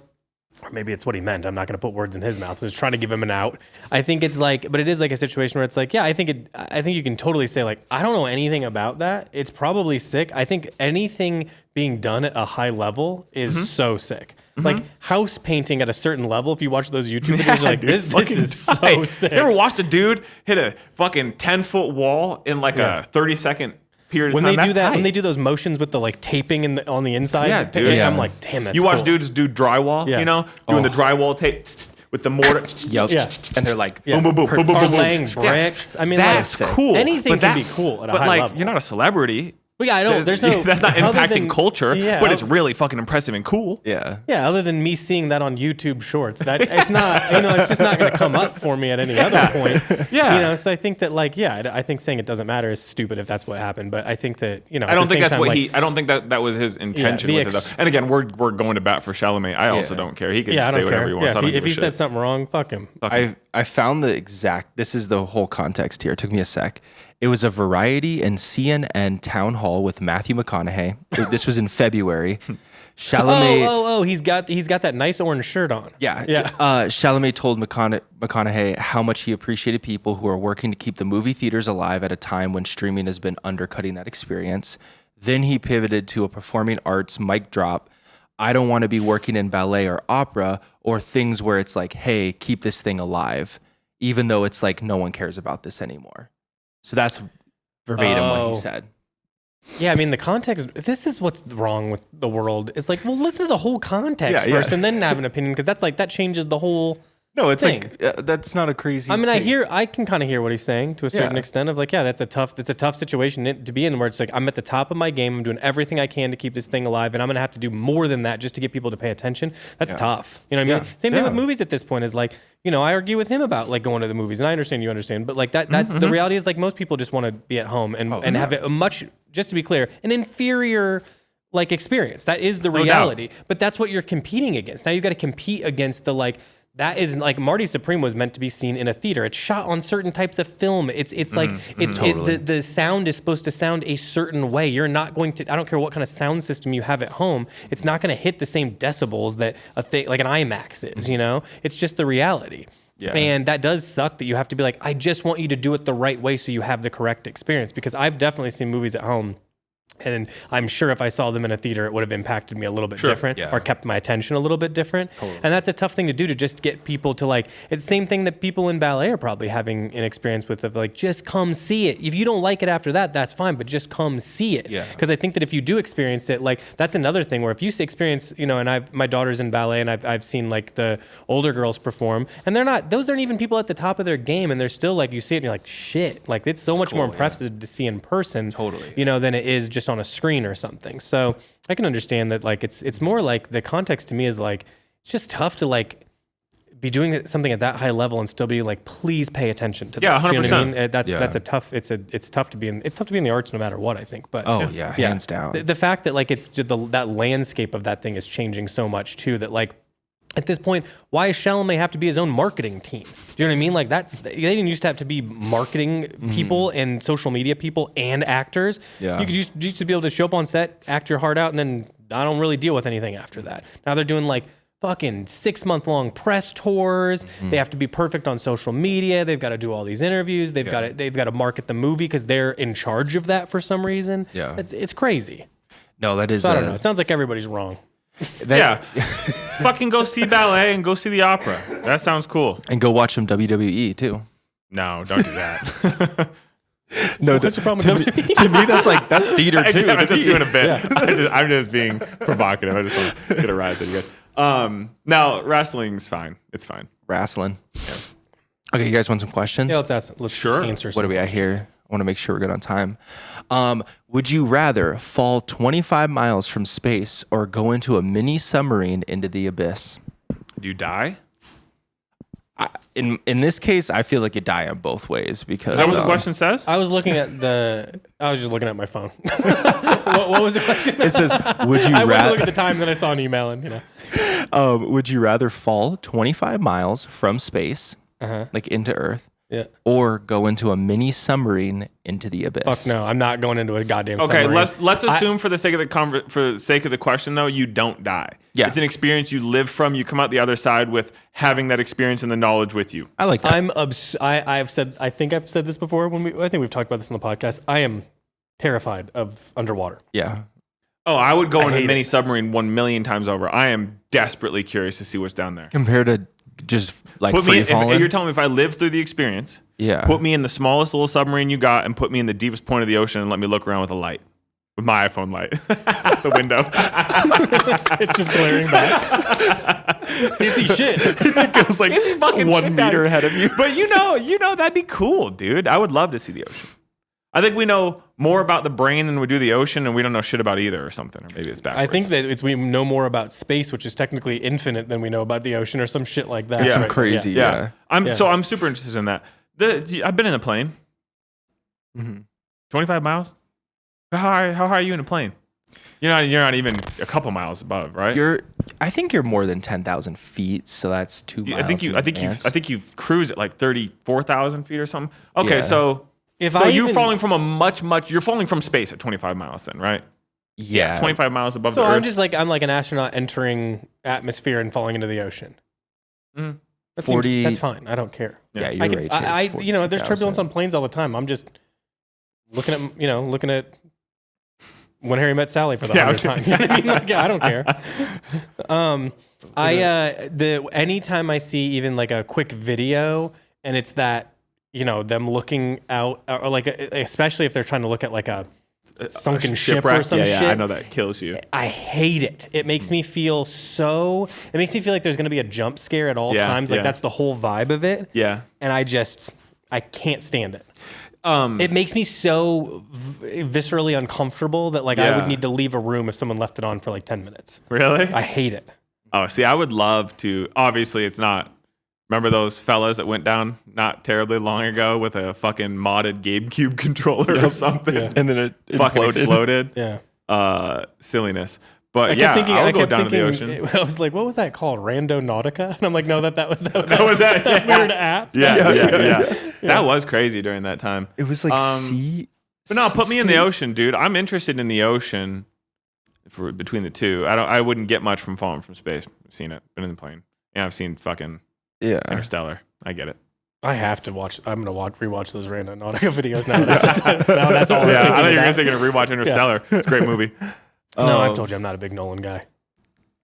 or maybe it's what he meant. I'm not going to put words in his mouth. I was trying to give him an out. I think it's like, but it is like a situation where it's like, yeah, I think you can totally say like, I don't know anything about that. It's probably sick. I think anything being done at a high level is so sick. Like house painting at a certain level, if you watch those YouTube videos, you're like, dude, this is so tight. sick. You ever watched a dude hit a fucking 10-foot wall in like a 30-second period of When time? they do That's that, tight. when they do those motions with the like taping on the inside, Yeah, dude. I'm like, damn, that's you watch cool. dudes do drywall, Yeah. you know, doing the drywall tape with the mortar. Yep. Yeah. And they're like, Yeah. Boom, boom, boom, boom, boom, Or boom, boom. laying Yeah. bricks. I mean, That's like, cool. anything But can be that- cool at a but high like, level. you're not a celebrity. But yeah, I don't. There's no. That's not other impacting than- culture, yeah, but it's really fucking impressive and cool. yeah. Yeah, other than me seeing that on YouTube Shorts, that it's not, you know, it's just not going to come up for me at any other point. Yeah. You know, so I think that like, yeah, I think saying it doesn't matter is stupid if that's what happened. But I think that, you know, I don't think that's what I don't think that was his intention the with it. Though. And again, we're going to bat for Chalamet. I also Yeah. don't care. He can Yeah, I say don't whatever care. he wants. Yeah, I don't if give he a shit. said something wrong, fuck him. I found this is the whole context here. It took me a sec. It was a Variety and CNN town hall with Matthew McConaughey. This was in February. Chalamet. He's got that nice orange shirt on. Yeah. Chalamet told McConaughey how much he appreciated people who are working to keep the movie theaters alive at a time when streaming has been undercutting that experience. Then he pivoted to a performing arts mic drop. I don't want to be working in ballet or opera or things where it's like, hey, keep this thing alive, even though it's like no one cares about this anymore. So that's verbatim what he said. Yeah, I mean, the context, this is what's wrong with the world. It's like, well, listen to the whole context first and then have an opinion, because that's like, that changes the whole thing. Like, that's not a crazy I mean, thing. I can kind of hear what he's saying to a certain extent of like, yeah, it's a tough situation to be in, where it's like, I'm at the top of my game. I'm doing everything I can to keep this thing alive, and I'm going to have to do more than that just to get people to pay attention. That's tough. You know what I mean? Same thing with movies at this point is like, you know, I argue with him about like going to the movies, and I understand you understand, but like that's the reality is like most people just want to be at home and have it a much, just to be clear, an inferior like experience. That is the reality, but that's what you're competing against. Now you got to compete against the like, that is like Marty Supreme was meant to be seen in a theater. It's shot on certain types of film. It's like the sound is supposed to sound a certain way. You're not going to. I don't care what kind of sound system you have at home. It's not going to hit the same decibels that like an IMAX is. You know, it's just the reality. Yeah. And that does suck that you have to be like, I just want you to do it the right way so you have the correct experience. Because I've definitely seen movies at home, and I'm sure if I saw them in a theater, it would have impacted me a little bit different or kept my attention a little bit different. Totally. And that's a tough thing to do, to just get people to like, it's the same thing that people in ballet are probably having an experience with, of like, just come see it. If you don't like it after that, that's fine, but just come see it. Yeah. Because I think that if you do experience it, like that's another thing where if you experience, you know, and my daughter's in ballet, and I've seen like the older girls perform, and those aren't even people at the top of their game, and they're still like, you see it and you're like, shit, like it's so much more impressive to see in person, you know, than it is just on a screen or something. So I can understand that. Like it's more like the context to me is like, it's just tough to like be doing something at that high level and still be like, please pay attention to this. Yeah, 100%. You know what I mean? That's a tough. It's tough to be in the arts no matter what, I think. But hands down. The fact that like it's just that landscape of that thing is changing so much too, that like, at this point, why does Chalamet have to be his own marketing team? Do you know what I mean? Like they didn't used to have to be marketing people and social media people and actors. Yeah. You used to be able to show up on set, act your heart out, and then I don't really deal with anything after that. Now they're doing like fucking 6-month-long press tours. They have to be perfect on social media. They've got to do all these interviews. They've got to market the movie because they're in charge of that for some reason. Yeah. It's crazy. No, that is. So I don't know. It sounds like everybody's wrong. Fucking go see ballet and go see the opera. That sounds cool. And go watch some WWE too. No, don't do that. No, what's your problem with WWE? To me, that's theater too. I'm just doing a bit. Yeah. I'm just being provocative. I just want to get a rise out of you guys. Now wrestling's fine. It's fine. Wrestling. Yeah. Okay, you guys want some questions? Yeah, let's answer. What do we got here? I want to make sure we're good on time. Would you rather fall 25 miles from space or go into a mini submarine into the abyss? Do you die? In this case, I feel like you die on both ways because. Is that what the question says? I was just looking at my phone. what was the question? It says, would you rather. I went to look at the time, then I saw an email, and you know. Would you rather fall 25 miles from space, like into Earth? Yeah. Or go into a mini submarine into the abyss. Fuck no, I'm not going into a goddamn submarine. Okay, let's assume for the sake of the question though, you don't die. Yeah. It's an experience you live from. You come out the other side with having that experience and the knowledge with you. I like that. I think I've said this before I think we've talked about this on the podcast. I am terrified of underwater. Yeah. Oh, I would go in a mini submarine 1 million times over. I am desperately curious to see what's down there. Compared to just like free falling. You're telling me if I live through the experience, put me in the smallest little submarine you got and put me in the deepest point of the ocean and let me look around with a light, with my iPhone light, the window. It's just glaring back. You see shit. It goes like 1 meter ahead of you. But you know that'd be cool, dude. I would love to see the ocean. I think we know more about the brain than we do the ocean, and we don't know shit about either or something, or maybe it's backwards. I think that we know more about space, which is technically infinite, than we know about the ocean or some shit like that. That's some crazy. Yeah. So I'm super interested in that. I've been in a plane. 25 miles? How high are you in a plane? You're not even a couple miles above, right? I think you're more than 10,000 feet, so that's 2 miles. I think you've cruised at like 34,000 feet or something. Okay, Yeah. so If so I you're even- falling from you're falling from space at 25 miles then, right? Yeah. 25 miles above So the I'm Earth. I'm like an astronaut entering atmosphere and falling into the ocean. Mm. That 40 that's fine. I don't care. Yeah, Yeah. you're right. Chase, There's turbulence 42,000. on planes all the time. I'm just looking at When Harry Met Sally for the 100th time. You know what I mean? Like, I don't care. Anytime I see even like a quick video and it's that, them looking out, or like, especially if they're trying to look at like a sunken ship or some shit. I know that kills you. I hate it. It makes me feel like there's going to be a jump scare at all times. Like that's the whole vibe of it. Yeah. And I can't stand it. It makes me so viscerally uncomfortable that like I would need to leave a room if someone left it on for like 10 minutes. Really? I hate it. Oh, see, I would love to. Obviously, it's not. Remember those fellas that went down not terribly long ago with a fucking modded GameCube controller or something? Yeah. And then it fucking exploded. Yeah. Silliness. But I would go down to the ocean. I was like, what was that called? Rando Nautica? And I'm like, no, that was that weird app. Yeah. That was crazy during that time. It was like sea. But no, put me in the ocean, dude. I'm interested in the ocean. Between the two, I wouldn't get much from falling from space. I've seen it, been in the plane. Yeah, I've seen fucking Interstellar. I get it. I have to watch. I'm gonna rewatch those Rando Nautica videos now. Now that's all. Yeah, I know I'm you're thinking gonna say rewatch Interstellar. It's a great movie. No, I've told you I'm not a big Nolan guy.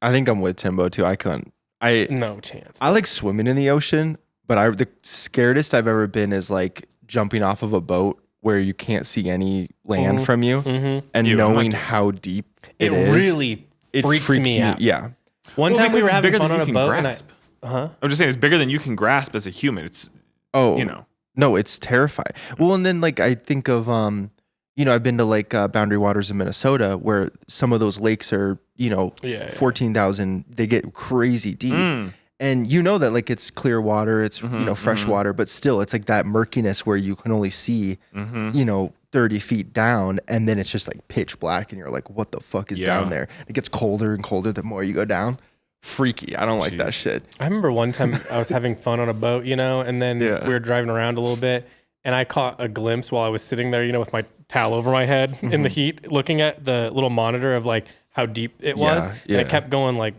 I think I'm with Timbo too. No chance. I like swimming in the ocean, but the scaredest I've ever been is like jumping off of a boat where you can't see any land from you, and knowing how deep it is. Really freaks me out. Yeah. One time we were having fun on a boat, grasp. I'm just saying it's bigger than you can grasp as a human. It's No, it's terrifying. Well, and then like I think of I've been to like Boundary Waters in Minnesota where some of those lakes are 14,000. They get crazy deep. And that like it's clear water, it's fresh water, but still it's like that murkiness where you can only see 30 feet down, and then it's just like pitch black, and you're like, what the fuck is down there? It gets colder and colder the more you go down. Freaky. I don't like that shit. I remember one time I was having fun on a boat, and then we were driving around a little bit, and I caught a glimpse while I was sitting there, with my towel over my head in the heat, looking at the little monitor of like how deep it was, and it kept going like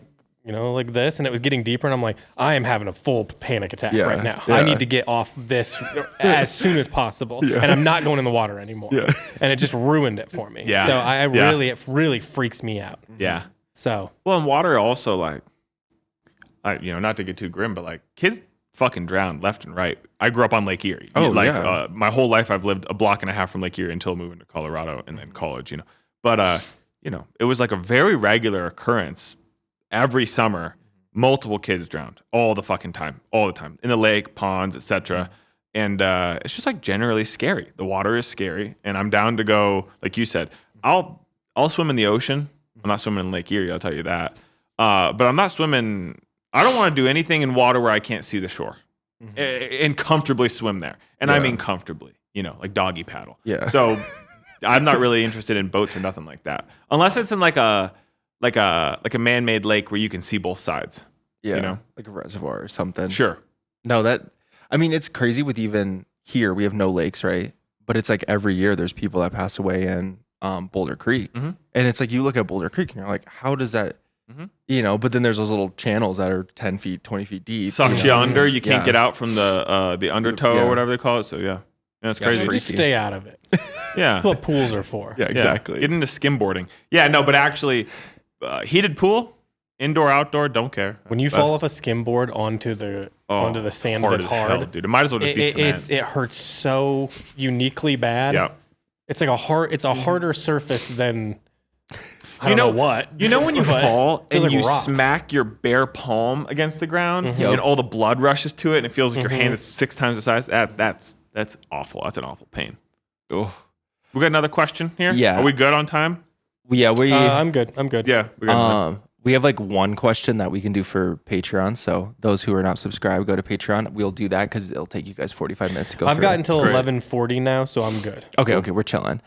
this, and it was getting deeper, and I'm like, I am having a full panic attack right now. I need to get off this as soon as possible, and I'm not going in the water anymore. And it just ruined it for me. So it really freaks me out. Yeah. So well, and water also like, not to get too grim, but like kids fucking drown left and right. I grew up on Lake Erie. My whole life I've lived a block and a half from Lake Erie until moving to Colorado and then college. But it was like a very regular occurrence. Every summer, multiple kids drowned all the time in the lake, ponds, etc. And it's just like generally scary. The water is scary, and I'm down to go. Like you said, I'll swim in the ocean. I'm not swimming in Lake Erie, I'll tell you that. But I'm not swimming. I don't want to do anything in water where I can't see the shore, and comfortably swim there. And I mean comfortably, like doggy paddle. Yeah. So I'm not really interested in boats or nothing like that, unless it's in like a man-made lake where you can see both sides. Yeah, like a reservoir or something. Sure. No, it's crazy with even here, we have no lakes, right? But it's like every year there's people that pass away in Boulder Creek. And it's like you look at Boulder Creek and you're like, how does that, but then there's those little channels that are 10 feet, 20 feet deep. Sucks you under. You can't get out from the undertow or whatever they call it. So yeah. That's crazy. So just stay out of it. Yeah. That's what pools are for. Yeah, exactly. Get into skimboarding. Yeah, no, but actually, heated pool, indoor, outdoor, don't care. When you fall off a skimboard onto the sand that's hard, hell, dude. It might as well just be cement. It hurts so uniquely bad. Yeah. It's like it's a harder surface than I don't know what. When you fall and like you rocks. smack your bare palm against the ground and all the blood rushes to it and it feels like your hand is 6 times the size. That's awful. That's an awful pain. Oh. We got another question here? Yeah. Are we good on time? Yeah, I'm good. Yeah. We got we have like one question that we can do for Patreon. So those who are not subscribed, go to Patreon. We'll do that because it'll take you guys 45 minutes to go I've through got it. until 11:40 now, so I'm good. Okay, we're chilling.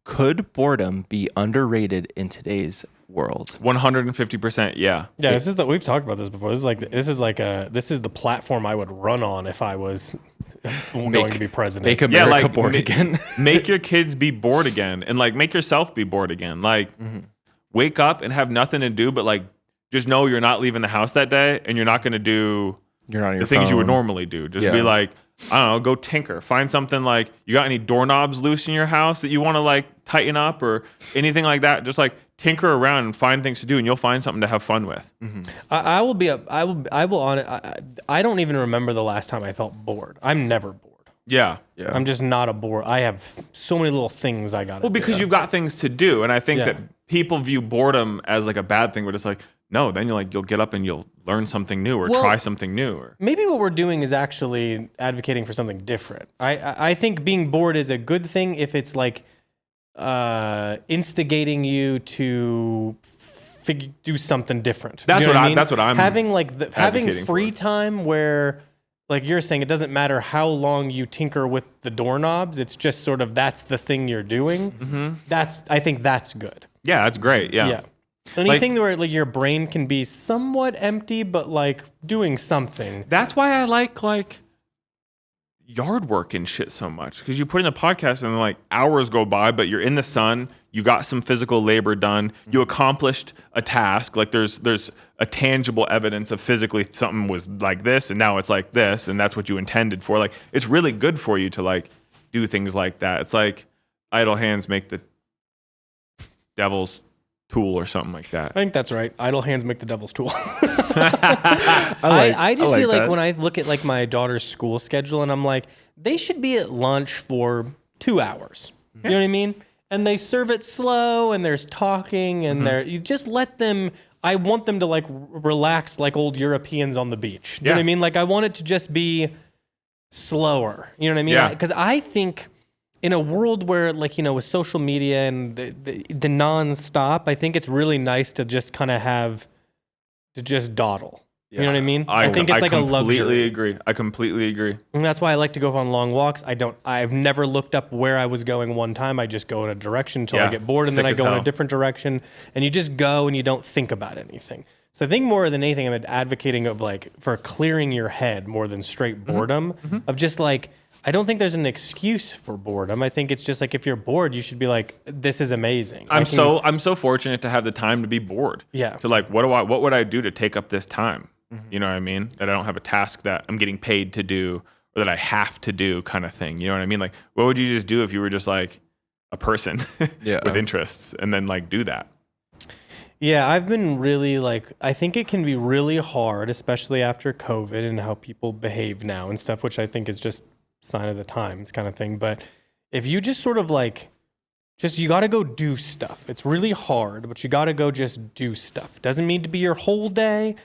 Could boredom be underrated in today's world? 150%. Yeah. Yeah, we've talked about this before. This is the platform I would run on if I was going to be president. Make America like, bored again. Make your kids be bored again, and like make yourself be bored again. Like wake up and have nothing to do, but like just know you're not leaving the house that day, and you're not going to do the things you would normally do. Just be like, I don't know, go tinker. Find something like, you got any doorknobs loose in your house that you want to like tighten up or anything like that? Just like tinker around and find things to do, and you'll find something to have fun with. I don't even remember the last time I felt bored. I'm never bored. Yeah. I'm just not a bore. I have so many little things I got to do. Well, because you've got things to do. And I think that people view boredom as like a bad thing, but it's like, no, then you'll get up and you'll learn something new or try something new. Or maybe what we're doing is actually advocating for something different. I think being bored is a good thing if it's like instigating you to do something different. That's what what I mean? That's what I'm having free time where, like you're saying, it doesn't matter how long you tinker with the doorknobs. It's just sort of that's the thing you're doing. I think that's good. Yeah, that's great. Yeah. Anything where like your brain can be somewhat empty, but like doing something. That's why I like yard work and shit so much, because you put in a podcast and like hours go by, but you're in the sun. You got some physical labor done. You accomplished a task. Like there's a tangible evidence of physically something was like this, and now it's like this, and that's what you intended for. Like it's really good for you to like do things like that. It's like idle hands make the devil's tool or something like that. I think that's right. Idle hands make the devil's tool. I just feel like when I look at like my daughter's school schedule and I'm like, they should be at lunch for 2 hours. You know what I mean? And they serve it slow and there's talking and you just let them. I want them to like relax like old Europeans on the beach. Do you know what I mean? Like I want it to just be slower. You know what I mean? Because I think in a world where, like, you know, with social media and the nonstop, I think it's really nice to just kind of just dawdle. You know what I mean? I think it's like a luxury. I completely agree. And that's why I like to go on long walks. I've never looked up where I was going one time. I just go in a direction until I get bored, and then I go in a different direction. And you just go and you don't think about anything. So I think more than anything, I'm advocating of like for clearing your head more than straight boredom of just like, I don't think there's an excuse for boredom. I think it's just like if you're bored, you should be like, "This is amazing." I'm so fortunate to have the time to be bored. Yeah. To like, what would I do to take up this time? You know what I mean? That I don't have a task that I'm getting paid to do or that I have to do, kind of thing. You know what I mean? Like, what would you just do if you were just like a person with interests and then like do that? Yeah, I've been really like, I think it can be really hard, especially after COVID and how people behave now and stuff, which I think is just sign of the times kind of thing. But if you just sort of like, you got to go do stuff. It's really hard, but you got to go just do stuff. Doesn't mean to be your whole day.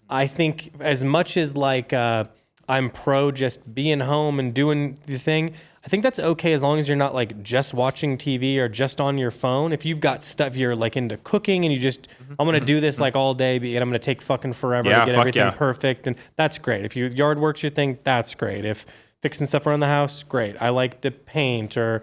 I think as much as like I'm pro just being home and doing the thing, I think that's okay as long as you're not like just watching TV or just on your phone. If you've got stuff, you're like into cooking and you just, I'm going to do this like all day and I'm going to take fucking forever to get everything perfect. And that's great. If yard work's your thing, that's great. If fixing stuff around the house, great. I like to paint or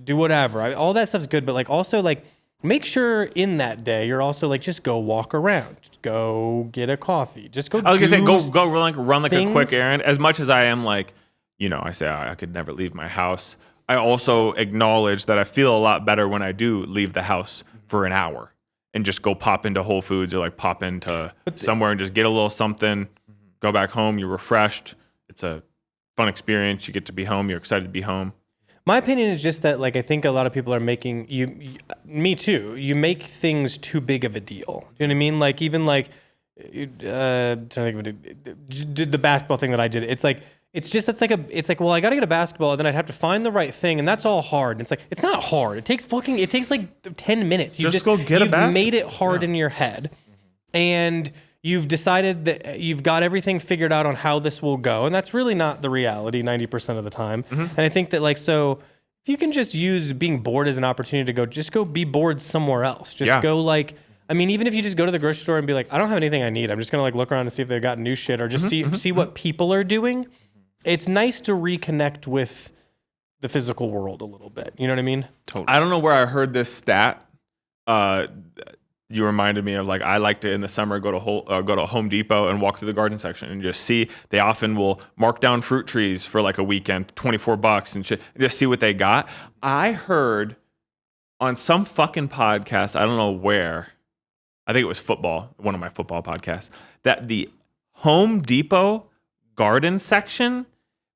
do whatever. All that stuff's good, but like also like make sure in that day you're also like just go walk around, go get a coffee, just go. I was gonna say go run like a quick errand. As much as I am like, you know, I say I could never leave my house. I also acknowledge that I feel a lot better when I do leave the house for an hour and just go pop into Whole Foods or like pop into somewhere and just get a little something. Go back home, you're refreshed. It's a fun experience. You get to be home. You're excited to be home. My opinion is just that, like, I think a lot of people are making me too. You make things too big of a deal. You know what I mean? Like even like, trying to think of the basketball thing that I did. It's like well, I got to get a basketball, and then I'd have to find the right thing, and that's all hard. And it's like it's not hard. It takes like 10 minutes. You just go get a basketball. You've made it hard in your head, and you've decided that you've got everything figured out on how this will go. And that's really not the reality 90% of the time. And I think that like, so if you can just use being bored as an opportunity to go be bored somewhere else. Just go like, I mean, even if you just go to the grocery store and be like, I don't have anything I need. I'm just going to like look around and see if they've got new shit or just see what people are doing. It's nice to reconnect with the physical world a little bit. You know what I mean? Totally. I don't know where I heard this stat. You reminded me of like I like to in the summer go to Home Depot and walk through the garden section and just see. They often will mark down fruit trees for like a weekend, $24 and shit, and just see what they got. I heard on some fucking podcast, I don't know where, I think it was football, one of my football podcasts, that the Home Depot garden section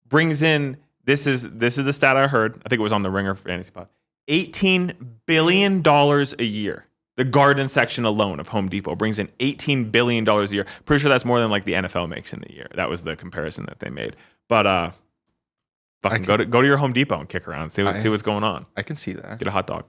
brings in. This is the stat I heard. I think it was on the Ringer Fantasy Pod. $18 billion a year. The garden section alone of Home Depot brings in $18 billion a year. Pretty sure that's more than like the NFL makes in the year. That was the comparison that they made. But fucking go to your Home Depot and kick around. See what's going on. I can see that. Get a hot dog.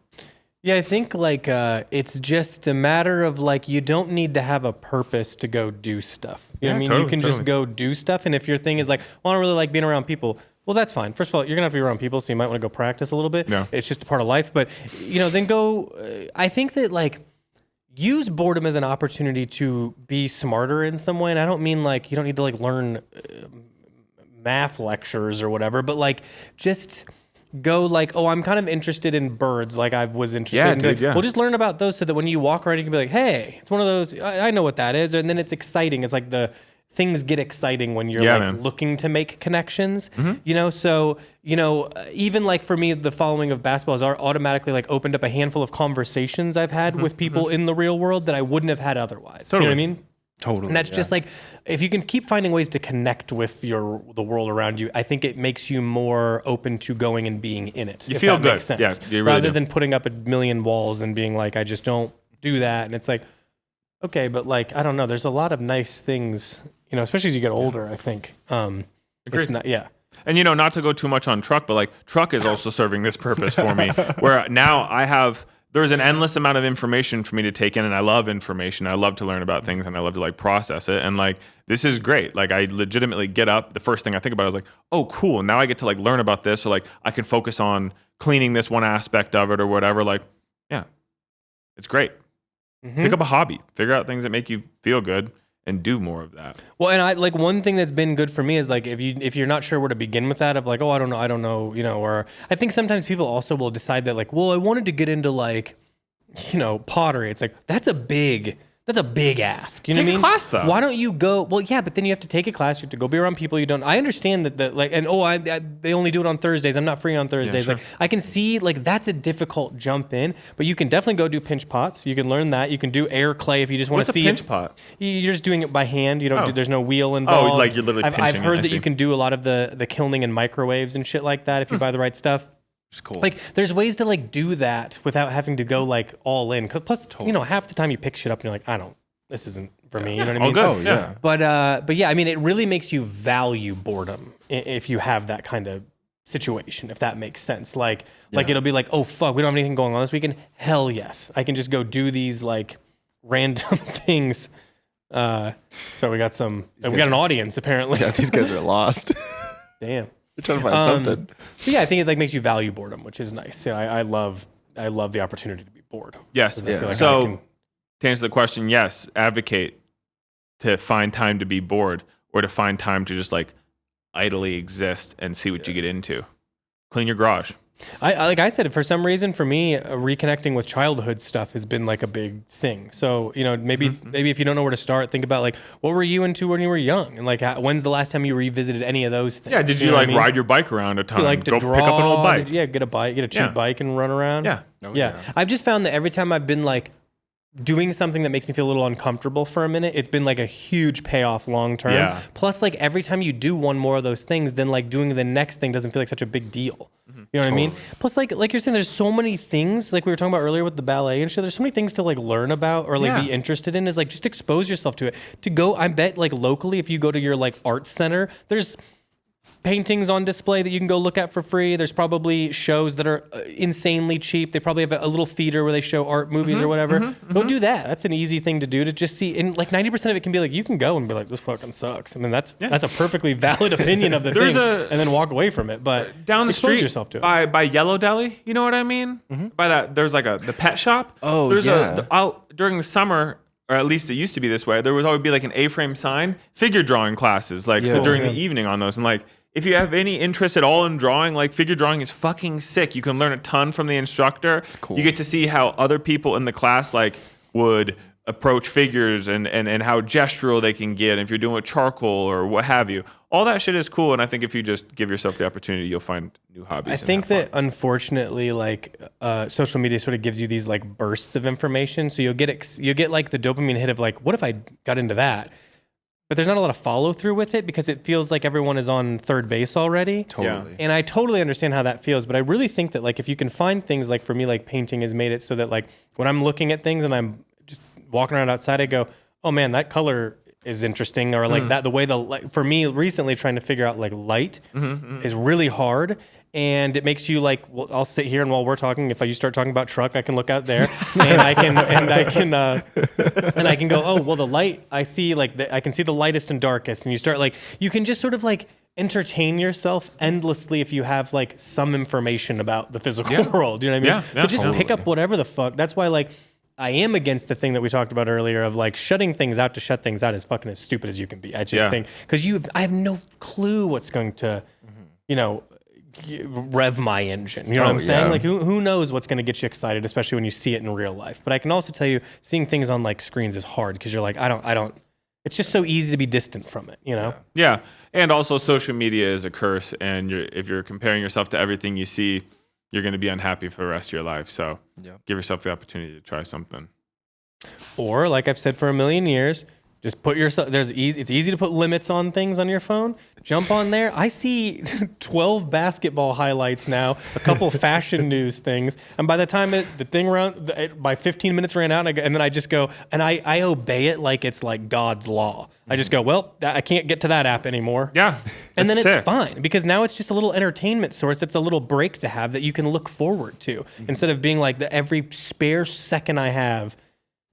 Yeah, I think like it's just a matter of like you don't need to have a purpose to go do stuff. You know what I mean? Totally, you can just go do stuff. And if your thing is like, well, I don't really like being around people, well, that's fine. First of all, you're going to have to be around people, so you might want to go practice a little bit. Yeah. It's just a part of life. But, then go, I think that like use boredom as an opportunity to be smarter in some way. And I don't mean like you don't need to like learn math lectures or whatever, but like just go like, oh, I'm kind of interested in birds. Like I was interested in. Dude, yeah. Well, just learn about those so that when you walk around, you can be like, hey, it's one of those, I know what that is. And then it's exciting. It's like things get exciting when you're looking to make connections, so, even like for me, the following of basketball has automatically like opened up a handful of conversations I've had with people in the real world that I wouldn't have had otherwise. Totally. You know what I mean? Totally. And that's just like, if you can keep finding ways to connect with the world around you, I think it makes you more open to going and being in it. You if feel that good. makes sense. Yeah, you really rather do. than putting up a million walls and being like, I just don't do that. And it's like, okay, but like, I don't know. There's a lot of nice things, especially as you get older, I think. It's not, yeah. And not to go too much on truck, but like truck is also serving this purpose for me, where now there's an endless amount of information for me to take in, and I love information. I love to learn about things, and I love to like process it. And like this is great. Like I legitimately get up. The first thing I think about is like, oh, cool. Now I get to like learn about this, or like I can focus on cleaning this one aspect of it or whatever. Like, yeah, it's great. Pick up a hobby, figure out things that make you feel good, and do more of that. Well, and I like one thing that's been good for me is like if you're not sure where to begin with that, of like, oh, I don't know, or I think sometimes people also will decide that like, well, I wanted to get into like, pottery. It's like that's a big ask. You know what I mean? Take a class though. Why don't you go? Well, yeah, but then you have to take a class. You have to go be around people you don't. I understand that like, and they only do it on Thursdays. I'm not free on Thursdays. sure. Like I can see like that's a difficult jump in, but you can definitely go do pinch pots. You can learn that. You can do air clay if you just want to see. What's a pinch pot? You're just doing it by hand. You don't. There's no wheel involved. like you're literally I've pinching heard it. I that see. you can do a lot of the kilning and microwaves and shit like that if you buy the right stuff. It's cool. Like there's ways to like do that without having to go like all in. 'Cause plus, half the time you pick shit up and you're like, this isn't for me. You know what I mean? Good. Oh, yeah. But yeah, I mean, it really makes you value boredom if you have that kind of situation, if that makes sense. Like it'll be like, oh fuck, we don't have anything going on this weekend. Hell yes, I can just go do these like random things. So we got an audience apparently. Yeah, these guys are lost. Damn. They're trying to find something. But yeah, I think it like makes you value boredom, which is nice. Yeah, I love the opportunity to be bored. Yes. I feel like So to answer the question, yes, advocate to find time to be bored or to find time to just like idly exist and see what you get into. Clean your garage. I like I said, for some reason, for me, reconnecting with childhood stuff has been like a big thing. So maybe if you don't know where to start, think about like what were you into when you were young, and like when's the last time you revisited any of those things? Yeah, did you know like what I mean? ride your bike around a ton? You like to Go draw, pick up an old bike. get a cheap bike and run around. Yeah. Oh, yeah. I've just found that every time I've been like doing something that makes me feel a little uncomfortable for a minute, it's been like a huge payoff long term. Yeah. Plus, like every time you do one more of those things, then like doing the next thing doesn't feel like such a big deal. You know what I mean? Plus, like you're saying, there's so many things, like we were talking about earlier with the ballet and shit, there's so many things to like learn about or like be interested in, is like just expose yourself to it. To go, I bet like locally, if you go to your like art center, there's paintings on display that you can go look at for free. There's probably shows that are insanely cheap. They probably have a little theater where they show art movies or whatever. Go do that. That's an easy thing to do, to just see. And like 90% of it can be like, you can go and be like, this fucking sucks. I mean, that's a perfectly valid opinion of the thing, and then walk away from it. But down the expose street yourself to it. by Yellow Deli, you know what I mean? By that, there's like the pet shop. Oh, there's yeah. out during the summer, or at least it used to be this way. There would always be like an A-frame sign, figure drawing classes, like Yeah. during the evening on those, and like if you have any interest at all in drawing, like figure drawing is fucking sick. You can learn a ton from the instructor. It's cool. You get to see how other people in the class like would approach figures and how gestural they can get. And if you're doing with charcoal or what have you, all that shit is cool. And I think if you just give yourself the opportunity, you'll find new hobbies. I think that unfortunately, like social media sort of gives you these like bursts of information. So you'll get like the dopamine hit of like, what if I got into that? But there's not a lot of follow through with it because it feels like everyone is on third base already. Totally. And I totally understand how that feels. But I really think that like if you can find things like for me, like painting has made it so that like when I'm looking at things and I'm just walking around outside, I go, oh man, that color is interesting. Or like that, the way for me recently trying to figure out like light is really hard. And it makes you like, well, I'll sit here and while we're talking, if you start talking about truck, I can look out there and I can go, oh, well, the light I see, like I can see the lightest and darkest. And you start like, you can just sort of like entertain yourself endlessly if you have like some information about the physical world. You know what I mean? Yeah, so just pick up whatever the fuck. That's why like, I am against the thing that we talked about earlier of like shutting things out to shut things out is fucking as stupid as you can be. I just think, because I have no clue what's going to, rev my engine. You know what I'm saying? Like who knows what's going to get you excited, especially when you see it in real life. But I can also tell you, seeing things on like screens is hard because you're like, I don't. It's just so easy to be distant from it. You know? Yeah, and also social media is a curse, and if you're comparing yourself to everything you see, you're going to be unhappy for the rest of your life. So give yourself the opportunity to try something. Or like I've said for a million years, just put yourself, it's easy to put limits on things on your phone. Jump on there. I see 12 basketball highlights now, a couple fashion news things. And by the time by 15 minutes ran out, and then I just go, and I obey it like it's like God's law. I just go, well, I can't get to that app anymore. Yeah. And then sick. it's fine because now it's just a little entertainment source. It's a little break to have that you can look forward to instead of being like every spare second I have.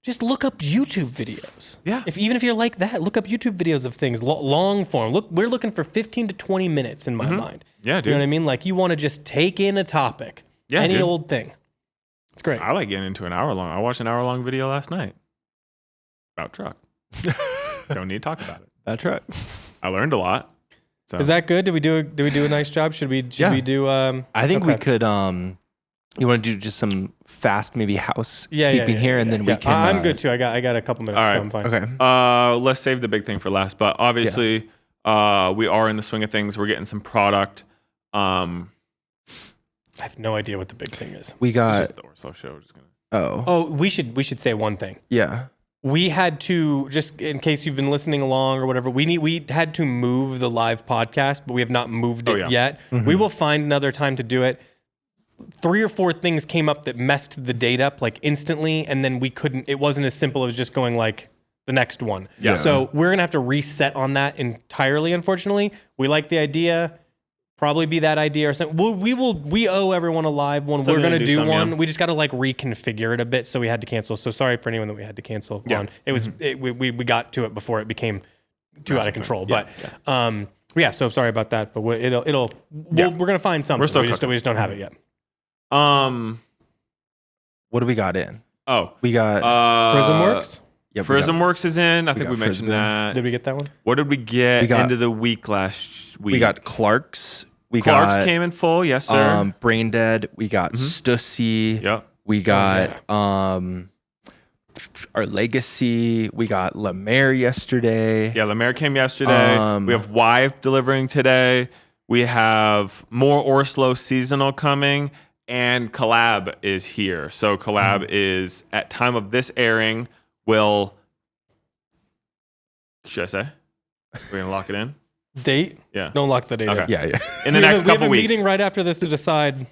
Just look up YouTube videos. Yeah. Even if you're like that, look up YouTube videos of things, long form. We're looking for 15 to 20 minutes in my mind. Yeah, dude. You know what I mean? Like you want to just take in a topic. Yeah, any dude. old thing. It's great. I like getting into an hour long. I watched an hour long video last night about truck. Don't need to talk about it. That truck. I learned a lot. So. Is that good? Did we do a nice job? Should we do I think we could you want to do just some fast maybe housekeeping here and then we can I'm good too. I got a couple minutes, so I'm fine. Okay. Let's save the big thing for last, but obviously we are in the swing of things. We're getting some product. I have no idea what the big thing is. We got it's just the Orso show. We're just gonna we should say one thing. Yeah. We had to, just in case you've been listening along or whatever, we had to move the live podcast, but we have not moved it yet. We will find another time to do it. 3 or 4 things came up that messed the date up like instantly, and then it wasn't as simple as just going like the next one. Yeah. So we're gonna have to reset on that entirely, unfortunately. We like the idea. Probably be that idea or something. We owe everyone a live one. Still We're gonna do one. Yeah. We just got to like reconfigure it a bit, so we had to cancel. So sorry for anyone that we had to cancel on. It was we got to it before it became too out of control. Yeah. But so sorry about that. But we're gonna find something. We just don't have it yet. What do we got in? Oh, we got Prismworks. Yep, Prismworks is in. I think we mentioned Frisbee. that. Did we get that one? What did we get into the week last week? We got Clark's. Clark's came in full. Yes, sir. Brain Dead. We got Stussy. Yep. We got our Legacy. We got La Mer yesterday. Yeah, La Mer came yesterday. We have W.I.P delivering today. We have more Orslo seasonal coming, and Collab is here. So Collab is, at time of this airing, should I say? We're going to lock it in? Date? Yeah. Don't lock the date in. Yeah. In the next couple weeks. We have a meeting right after this to decide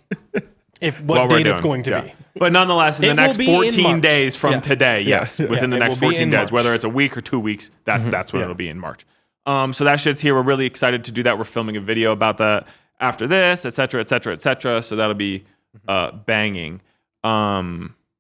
what date it's going to be. But nonetheless, in the next 14 days from today, within the next 14 days, whether it's a week or 2 weeks, that's when it'll be in March. So that shit's here. We're really excited to do that. We're filming a video about that after this, et cetera, et cetera, et cetera. So that'll be banging.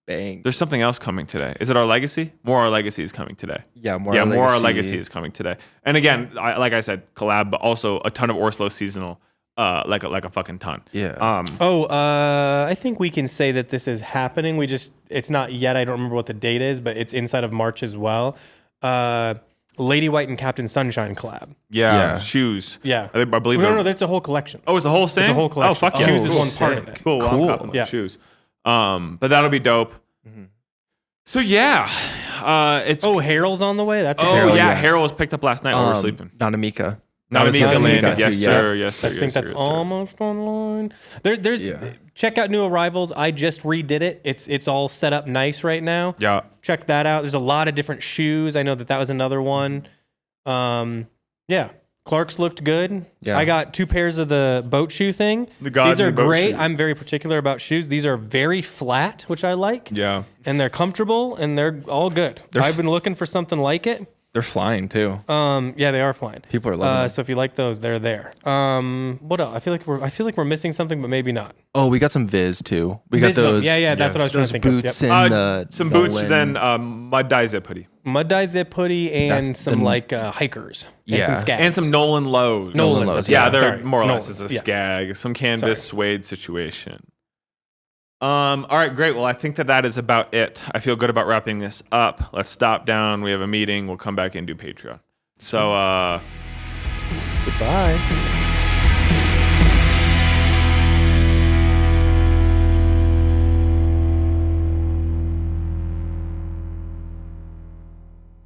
Bang. There's something else coming today. Is it our Legacy? More Our Legacy is coming today. Yeah, more Our Legacy is coming today. And again, like I said, collab, but also a ton of Orslo seasonal, like a fucking ton. Yeah. I think we can say that this is happening. It's not yet. I don't remember what the date is, but it's inside of March as well. Lady White and Captain Sunshine collab. Yeah. Yeah. Shoes. Yeah. I believe No, that's a whole collection. Oh, it's a whole thing? It's a whole collection. Oh, fuck yeah. Shoes Oh, is one sick. part of it. Cool. Well, Cool. I'm confident Yeah. Shoes. But that'll be dope. So yeah, it's. Oh, Harold's on the way. That's a Oh Harold. yeah, Harold was picked up last night while we were sleeping. Nanamika. Nanamika Nanamika landed. got Yes, to, sir. Yes, sir. I think that's almost online. There's Yeah. check out New Arrivals. I just redid it. It's all set up nice right now. Yeah. Check that out. There's a lot of different shoes. I know that was another one. Yeah. Clark's looked good. Yeah. I got 2 pairs of the boat shoe thing. The God These are new boat great. shoe. I'm very particular about shoes. These are very flat, which I like. Yeah. And they're comfortable and they're all good. I've been looking for something like it. They're flying too. Yeah, they are flying. People are loving them. So if you like those, they're there. What else? I feel like we're missing something, but maybe not. Oh, we got some Viz too. We got Vism. those. Yeah, that's what I was trying Those to think of. boots Yep. and the Some boots, Nolan. then mud dye zip hoodie, Mud dye zip hoodie and That's some the- like hikers. And Yeah. some skags. and some Nolan lows. Nolan lows, lows. Yeah, yeah, they're sorry. more or less Nolans, it's a yeah. skag, some canvas Sorry. suede situation. All right, great. Well, I think that is about it. I feel good about wrapping this up. Let's stop down. We have a meeting. We'll come back and do Patreon. So, Goodbye.